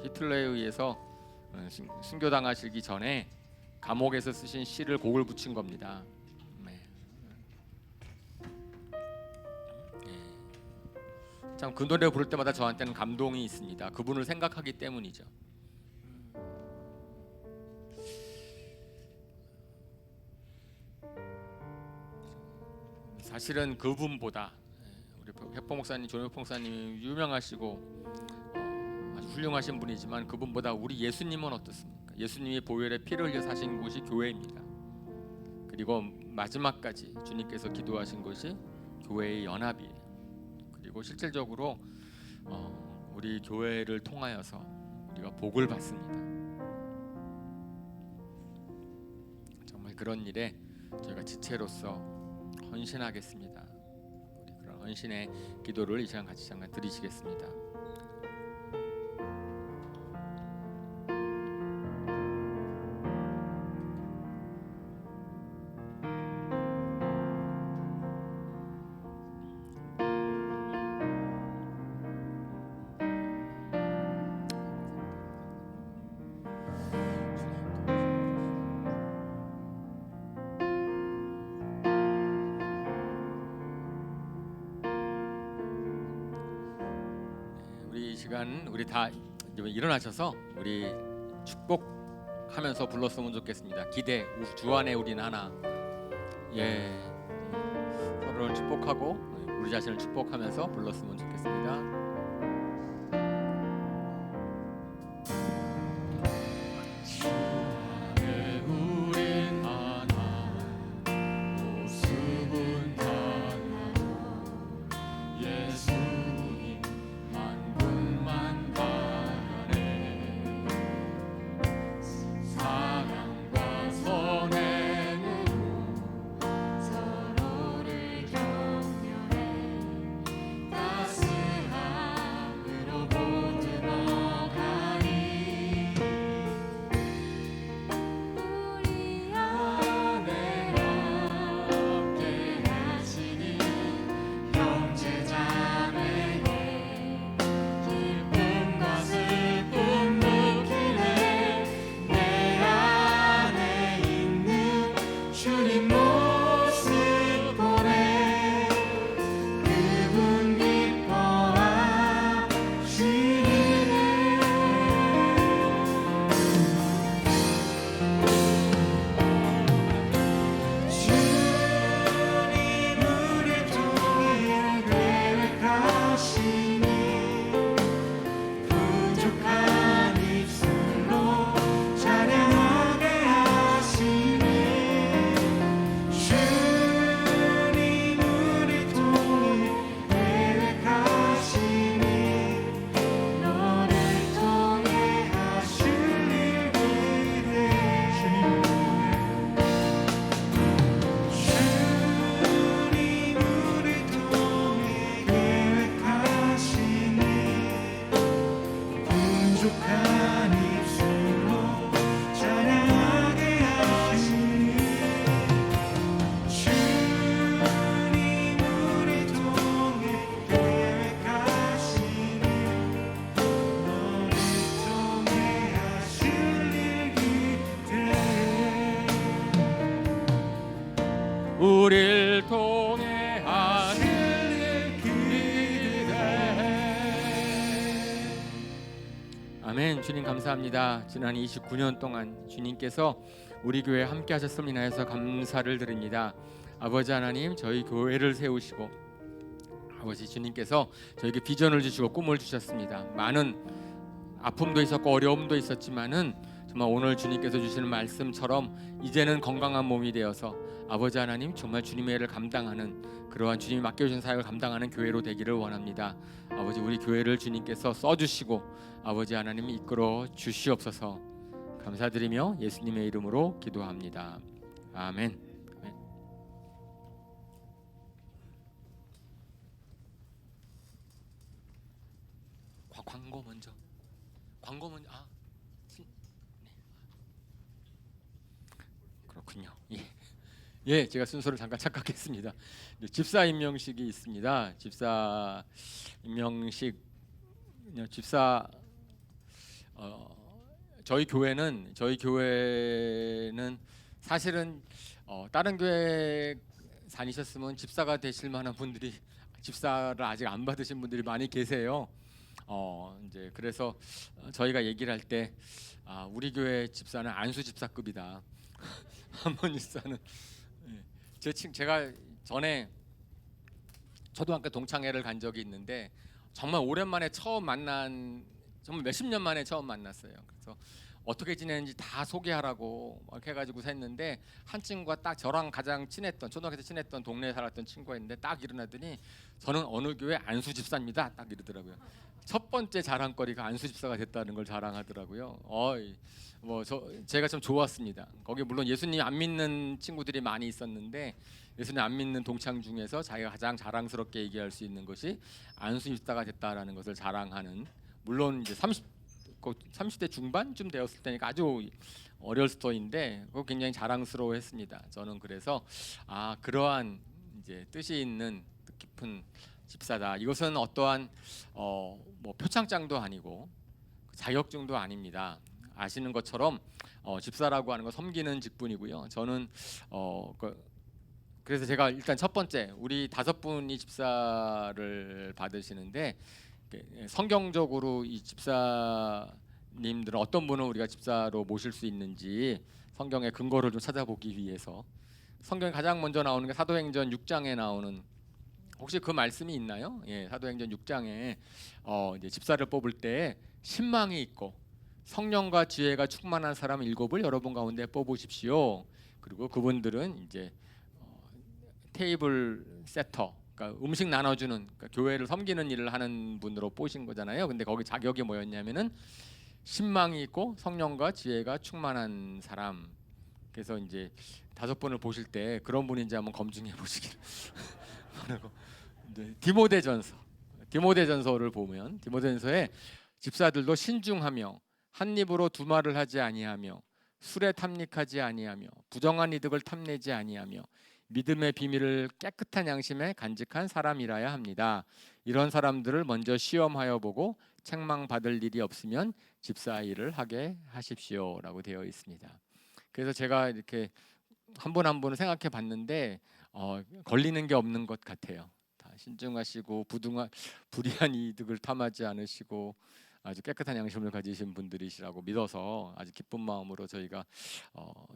히틀러에 의해서 순교당하시기 전에 감옥에서 쓰신 시를 곡을 붙인 겁니다. 참 그 노래 부를 때마다 저한테는 감동이 있습니다. 그분을 생각하기 때문이죠. 사실은 그분보다 우리 혁포 목사님, 조혁 목사님이 유명하시고 아주 훌륭하신 분이지만 그분보다 우리 예수님은 어떻습니까? 예수님이 보혈의 피를 흘려 사신 곳이 교회입니다. 그리고 마지막까지 주님께서 기도하신 것이 교회의 연합이에요. 그리고 실질적으로 우리 교회를 통하여서 우리가 복을 받습니다. 정말 그런 일에 저희가 지체로서 헌신하겠습니다. 우리 그런 헌신의 기도를 이 시간 같이 잠깐 드리시겠습니다. 우리 이 시간 우리 다 일어나셔서 우리 축복하면서 불렀으면 좋겠습니다. 기대 주 안에 우린 하나. 예, 서로를 축복하고 우리 자신을 축복하면서 불렀으면 좋겠습니다. 우릴 통해 하실 기대. 아멘. 주님 감사합니다. 지난 29년 동안 주님께서 우리 교회에 함께 하셨음을 인하여서 감사를 드립니다. 아버지 하나님, 저희 교회를 세우시고 아버지 주님께서 저에게 비전을 주시고 꿈을 주셨습니다. 많은 아픔도 있었고 어려움도 있었지만은 정말 오늘 주님께서 주시는 말씀처럼 이제는 건강한 몸이 되어서 아버지 하나님 정말 주님의 일을 감당하는 그러한 주님이 맡겨주신 사역을 감당하는 교회로 되기를 원합니다. 아버지 우리 교회를 주님께서 써주시고 아버지 하나님이 이끌어 주시옵소서. 감사드리며 예수님의 이름으로 기도합니다. 아멘. 아멘. 광고 먼저. 그렇군요. 예, 제가 순서를 잠깐 착각했습니다. 집사 임명식이 있습니다. 집사 임명식, 저희 교회는 사실은 다른 교회 다니셨으면 집사가 되실 만한 분들이 집사를 아직 안 받으신 분들이 많이 계세요. 이제 그래서 저희가 얘기를 할 때 우리 교회 집사는 안수 집사급이다. 한번 집사는 제가 전에 초등학교 동창회를 간 적이 있는데 정말 오랜만에 처음 만난, 정말 몇십 년 만에 처음 만났어요. 그래서 어떻게 지내는지 다 소개하라고 이렇게 해가지고 했는데 한 친구가 딱 저랑 가장 친했던, 초등학교 때 친했던 동네에 살았던 친구가 있는데 딱 일어나더니 저는 어느 교회 안수 집사입니다. 딱 이러더라고요. 첫 번째 자랑거리가 안수 집사가 됐다는 걸 자랑하더라고요. 제가 좀 좋았습니다. 거기 물론 예수님 안 믿는 친구들이 많이 있었는데 예수님 안 믿는 동창 중에서 자기가 가장 자랑스럽게 얘기할 수 있는 것이 안수 집사가 됐다라는 것을 자랑하는, 물론 이제 30대 중반쯤 되었을 때니까 아주 어렸을 터인데 그거 굉장히 자랑스러워했습니다. 저는 그래서 그러한 이제 뜻이 있는 뜻깊은 집사다. 이것은 어떠한 뭐 표창장도 아니고 자격증도 아닙니다. 아시는 것처럼 집사라고 하는 건 섬기는 직분이고요. 저는 그래서 제가 일단 첫 번째 우리 5분이 집사를 받으시는데 성경적으로 이 집사님들은 어떤 분을 우리가 집사로 모실 수 있는지 성경의 근거를 좀 찾아보기 위해서 성경에 가장 먼저 나오는 게 사도행전 6장에 나오는, 혹시 그 말씀이 있나요? 사도행전 6장에 이제 집사를 뽑을 때 신망이 있고 성령과 지혜가 충만한 사람 7을 여러분 가운데 뽑으십시오. 그리고 그분들은 이제 테이블 세터, 그러니까 음식 나눠주는, 그러니까 교회를 섬기는 일을 하는 분으로 뽑으신 거잖아요. 근데 거기 자격이 뭐였냐면은 신망이 있고 성령과 지혜가 충만한 사람. 그래서 이제 5분을 보실 때 그런 분인지 한번 검증해 보시기를 바라고. 디모데전서를 보면 디모데전서에 집사들도 신중하며 한 입으로 두 말을 하지 아니하며 술에 탐닉하지 아니하며 부정한 이득을 탐내지 아니하며 믿음의 비밀을 깨끗한 양심에 간직한 사람이라야 합니다. 이런 사람들을 먼저 시험하여 보고 책망받을 일이 없으면 집사 일을 하게 하십시오라고 되어 있습니다. 그래서 제가 이렇게 한 분 한 분을 생각해 봤는데 걸리는 게 없는 것 같아요. 다 신중하시고 불이한 이득을 탐하지 않으시고 아주 깨끗한 양심을 가지신 분들이시라고 믿어서 아주 기쁜 마음으로 저희가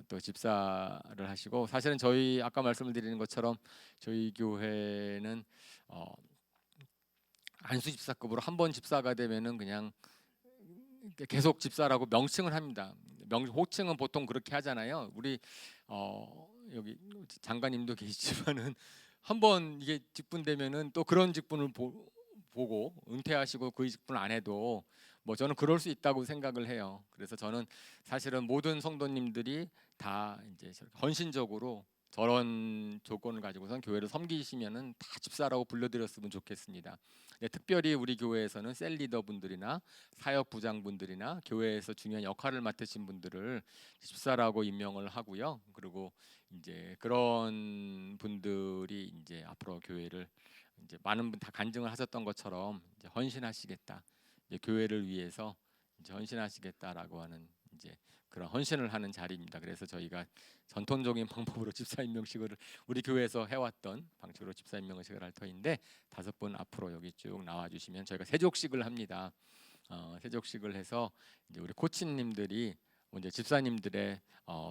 또 집사를 하시고, 사실은 저희 아까 말씀을 드리는 것처럼 저희 교회는 안수 집사급으로 한 번 집사가 되면은 그냥 계속 집사라고 명칭을 합니다. 호칭은 보통 그렇게 하잖아요. 우리 여기 장관님도 계시지만은 한번 이게 직분되면은 또 그런 직분을 보고 은퇴하시고 그 직분 안 해도 뭐 저는 그럴 수 있다고 생각을 해요. 그래서 저는 사실은 모든 성도님들이 다 이제 헌신적으로 저런 조건을 가지고선 교회를 섬기시면은 다 집사라고 불러드렸으면 좋겠습니다. 특별히 우리 교회에서는 셀 리더분들이나 사역 부장분들이나 교회에서 중요한 역할을 맡으신 분들을 집사라고 임명을 하고요. 그리고 이제 그런 분들이 이제 앞으로 교회를 이제 많은 분 다 간증을 하셨던 것처럼 이제 헌신하시겠다, 이제 교회를 위해서 이제 헌신하시겠다라고 하는 이제 그런 헌신을 하는 자리입니다. 그래서 저희가 전통적인 방법으로 집사 임명식을 우리 교회에서 해왔던 방식으로 집사 임명식을 할 터인데 5분 앞으로 여기 쭉 나와 주시면 저희가 세족식을 합니다. 세족식을 해서 이제 우리 코치님들이 이제 집사님들의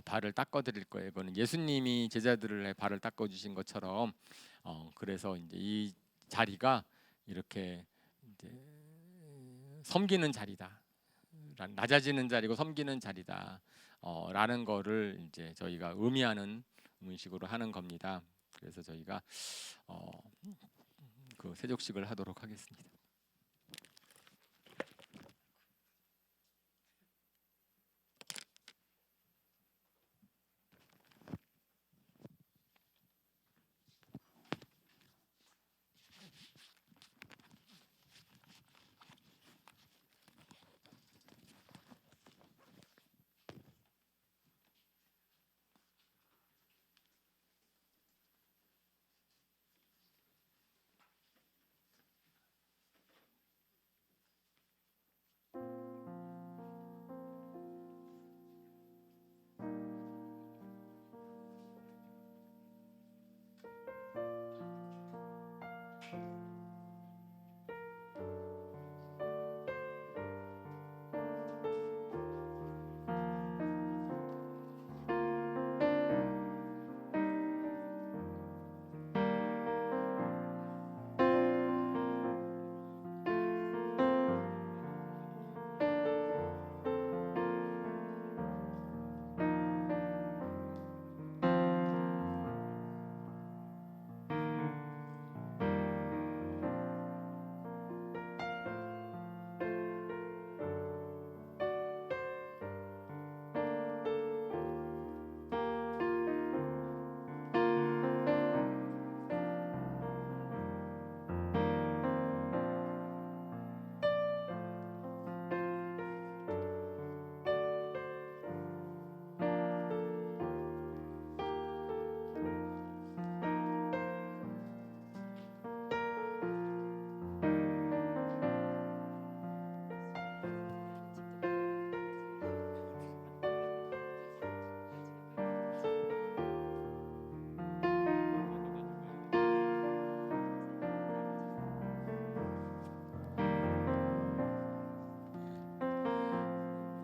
발을 닦아 드릴 거예요. 그거는 예수님이 제자들의 발을 닦아 주신 것처럼 그래서 이제 이 자리가 이렇게 이제 섬기는 자리다, 낮아지는 자리고 섬기는 자리다 라는 거를 이제 저희가 의미하는 의식으로 하는 겁니다. 그래서 저희가 그 세족식을 하도록 하겠습니다.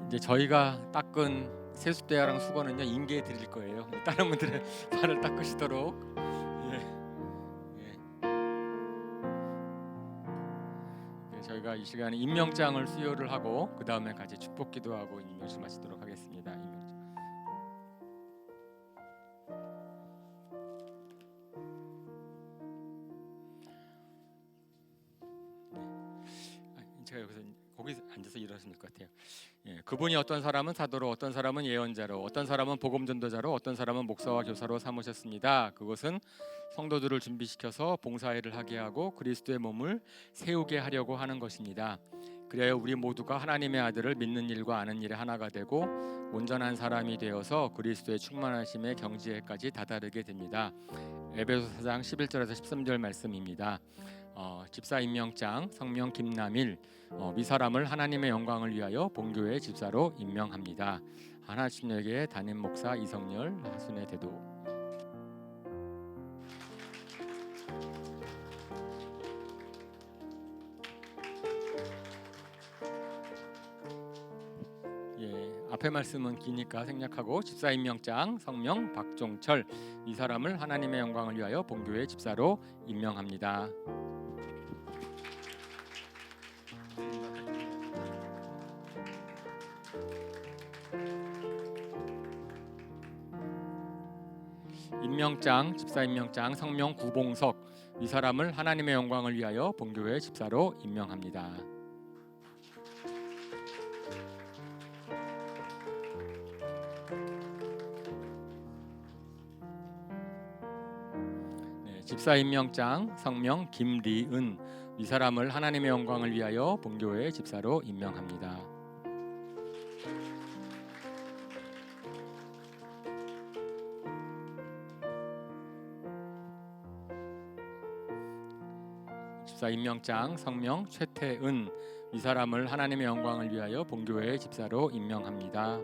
이제 저희가 닦은 세숫대야랑 수건은요 인계해 드릴 거예요. 다른 분들의 발을 닦으시도록. 예. 예, 저희가 이 시간에 임명장을 수여를 하고 그 다음에 같이 축복 기도하고 임명식 마치도록 하겠습니다. 임명장. 제가 여기서 거기 앉아서 일하시면 될 것 같아요. 예, 그분이 어떤 사람은 사도로, 어떤 사람은 예언자로, 어떤 사람은 복음 전도자로, 어떤 사람은 목사와 교사로 삼으셨습니다. 그것은 성도들을 준비시켜서 봉사일을 하게 하고 그리스도의 몸을 세우게 하려고 하는 것입니다. 그래야 우리 모두가 하나님의 아들을 믿는 일과 아는 일에 하나가 되고 온전한 사람이 되어서 그리스도의 충만하심의 경지에까지 다다르게 됩니다. 에베소 4장 11절에서 13절 말씀입니다. 집사 임명장 성명 김남일 이 사람을 하나님의 영광을 위하여 본교회 집사로 임명합니다. 하나님에게 담임 목사 이성열 하순의 대도. 예, 앞에 말씀은 기니까 생략하고 집사 임명장 성명 박종철 이 사람을 하나님의 영광을 위하여 본교회 집사로 임명합니다. 임명장 집사 임명장 성명 구봉석 이 사람을 하나님의 영광을 위하여 본교회 집사로 임명합니다. 네, 집사 임명장 성명 김리은 이 사람을 하나님의 영광을 위하여 본교회 집사로 임명합니다. 집사 임명장 성명 최태은 이 사람을 하나님의 영광을 위하여 본교회의 집사로 임명합니다.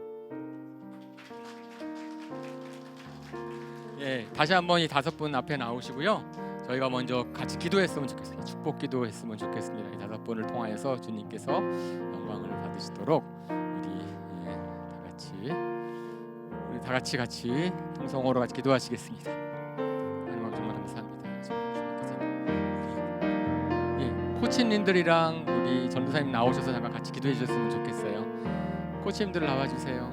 예, 다시 한번 이 5분 앞에 나오시고요. 저희가 먼저 같이 기도했으면 좋겠습니다. 축복 기도했으면 좋겠습니다. 이 5분을 통하여서 주님께서 영광을 받으시도록 우리 다 같이 통성으로 같이 기도하시겠습니다. 하나님 아버지 정말 감사합니다. 코치님들이랑 우리 전도사님 나오셔서 잠깐 같이 기도해 주셨으면 좋겠어요. 코치님들 나와 주세요.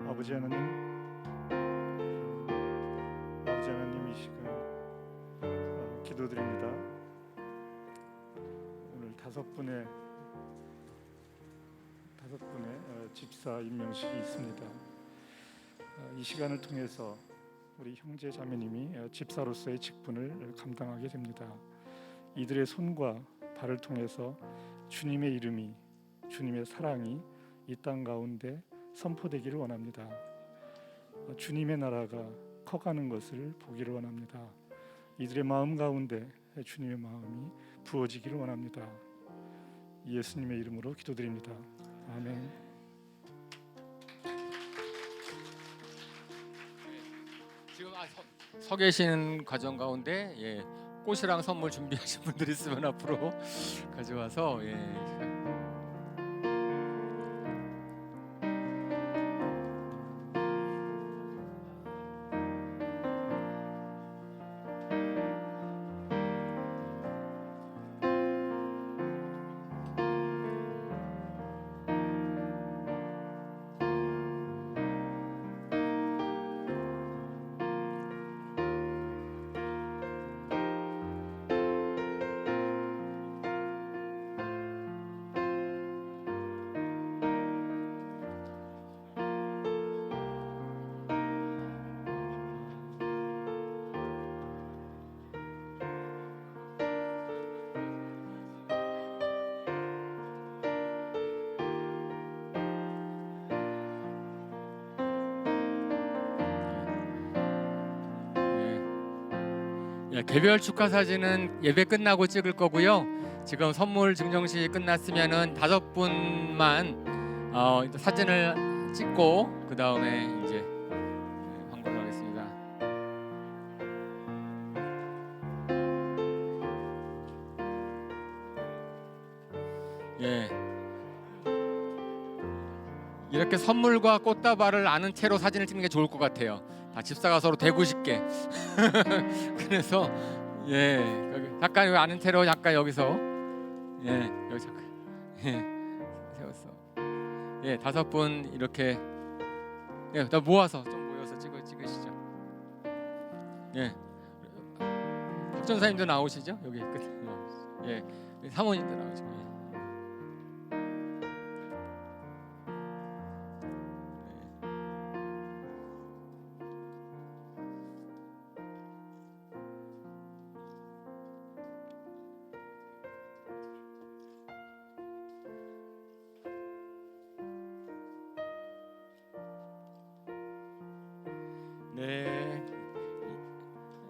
아버지 하나님 이 시간 기도드립니다. 오늘 5분의 집사 임명식이 있습니다. 이 시간을 통해서 우리 형제 자매님이 집사로서의 직분을 감당하게 됩니다. 이들의 손과 발을 통해서 주님의 이름이, 주님의 사랑이 이 땅 가운데 선포되기를 원합니다. 주님의 나라가 커가는 것을 보기를 원합니다. 이들의 마음 가운데 주님의 마음이 부어지기를 원합니다. 예수님의 이름으로 기도드립니다. 아멘. 지금 서 계시는 과정 가운데 꽃이랑 선물 준비하신 분들 있으면 앞으로 가져와서 개별 축하 사진은 예배 끝나고 찍을 거고요. 지금 선물 증정식 끝났으면은 5분만 사진을 찍고 그 다음에 이제 환불을 하겠습니다. 예. 이렇게 선물과 꽃다발을 아는 채로 사진을 찍는 게 좋을 것 같아요. 다 집사가 서로 대고 싶게. 그래서 예, 잠깐 아는 채로 잠깐 여기서 예, 여기 잠깐 예, 세웠어. 예, 5분 이렇게 예, 다 모아서 좀 모여서 찍으시죠. 예, 박 전사님도 나오시죠? 여기 끝. 예, 사모님도 나오시고. 예.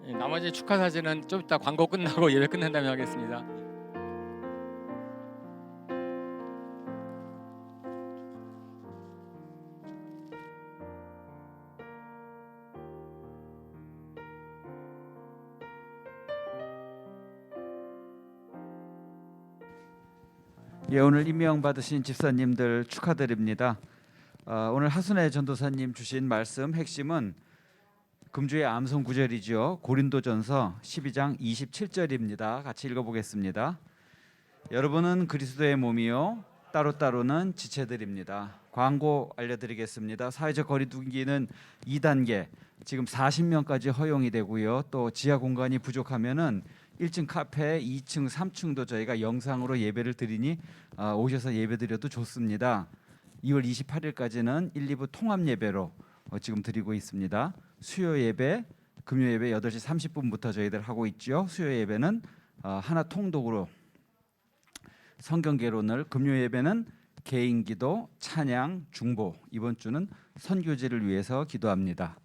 네. 나머지 축하 사진은 좀 이따 광고 끝나고 예배 끝난 다음에 하겠습니다. 예, 오늘 임명 받으신 집사님들 축하드립니다. 오늘 하순애 전도사님 주신 말씀 핵심은 금주의 암송 구절이죠. 고린도전서 12장 27절입니다. 같이 읽어보겠습니다. 여러분은 그리스도의 몸이요 따로따로는 지체들입니다. 광고 알려드리겠습니다. 사회적 거리두기는 2단계, 지금 40명까지 허용이 되고요. 또 지하 공간이 부족하면은 1층 카페, 2층, 3층도 저희가 영상으로 예배를 드리니 오셔서 예배드려도 좋습니다. 2월 28일까지는 1, 2부 통합 예배로 지금 드리고 있습니다. 수요 예배, 금요 예배 8시 30분부터 저희들 하고 있죠. 수요 예배는 하나 통독으로 성경 개론을, 금요 예배는 개인 기도, 찬양, 중보, 이번 주는 선교지를 위해서 기도합니다.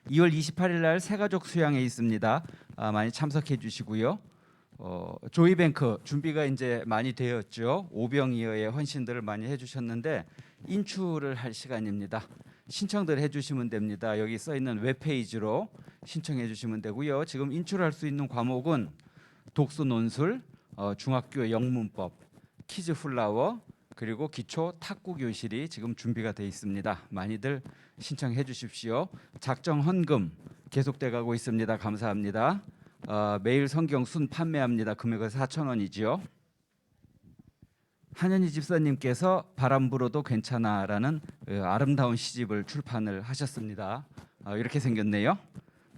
2월 28일 날 새가족 수양회 있습니다. 많이 참석해 주시고요. 조이뱅크 준비가 이제 많이 되었죠. 오병이어의 헌신들을 많이 해주셨는데 인출을 할 시간입니다. 신청들 해주시면 됩니다. 여기 써 있는 웹페이지로 신청해 주시면 되고요. 지금 인출할 수 있는 과목은 독서 논술, 중학교 영문법, 키즈 플라워, 그리고 기초 탁구 교실이 지금 준비가 되어 있습니다. 많이들 신청해 주십시오. 작정 헌금 계속돼 가고 있습니다. 감사합니다. 매일 성경 순 판매합니다. 금액은 4,000원이지요. 한현희 집사님께서 바람 불어도 괜찮아라는 아름다운 시집을 출판을 하셨습니다. 이렇게 생겼네요.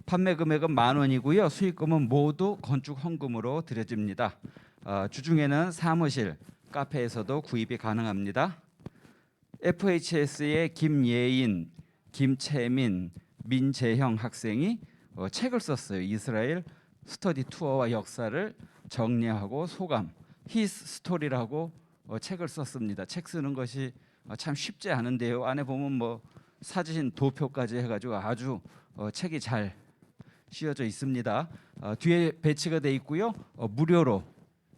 판매 금액은 10,000원이고요. 수익금은 모두 건축 헌금으로 드려집니다. 주중에는 사무실, 카페에서도 구입이 가능합니다. FHS의 김예인, 김채민, 민재형 학생이 책을 썼어요. 이스라엘 스터디 투어와 역사를 정리하고 소감, 히스 스토리라고 책을 썼습니다. 책 쓰는 것이 참 쉽지 않은데요. 안에 보면 뭐 사진 도표까지 해가지고 아주 책이 잘 씌워져 있습니다. 뒤에 배치가 돼 있고요. 무료로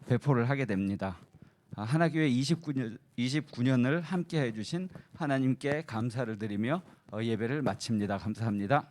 배포를 하게 됩니다. 하나교회 29년을 함께 해주신 하나님께 감사를 드리며 예배를 마칩니다. 감사합니다.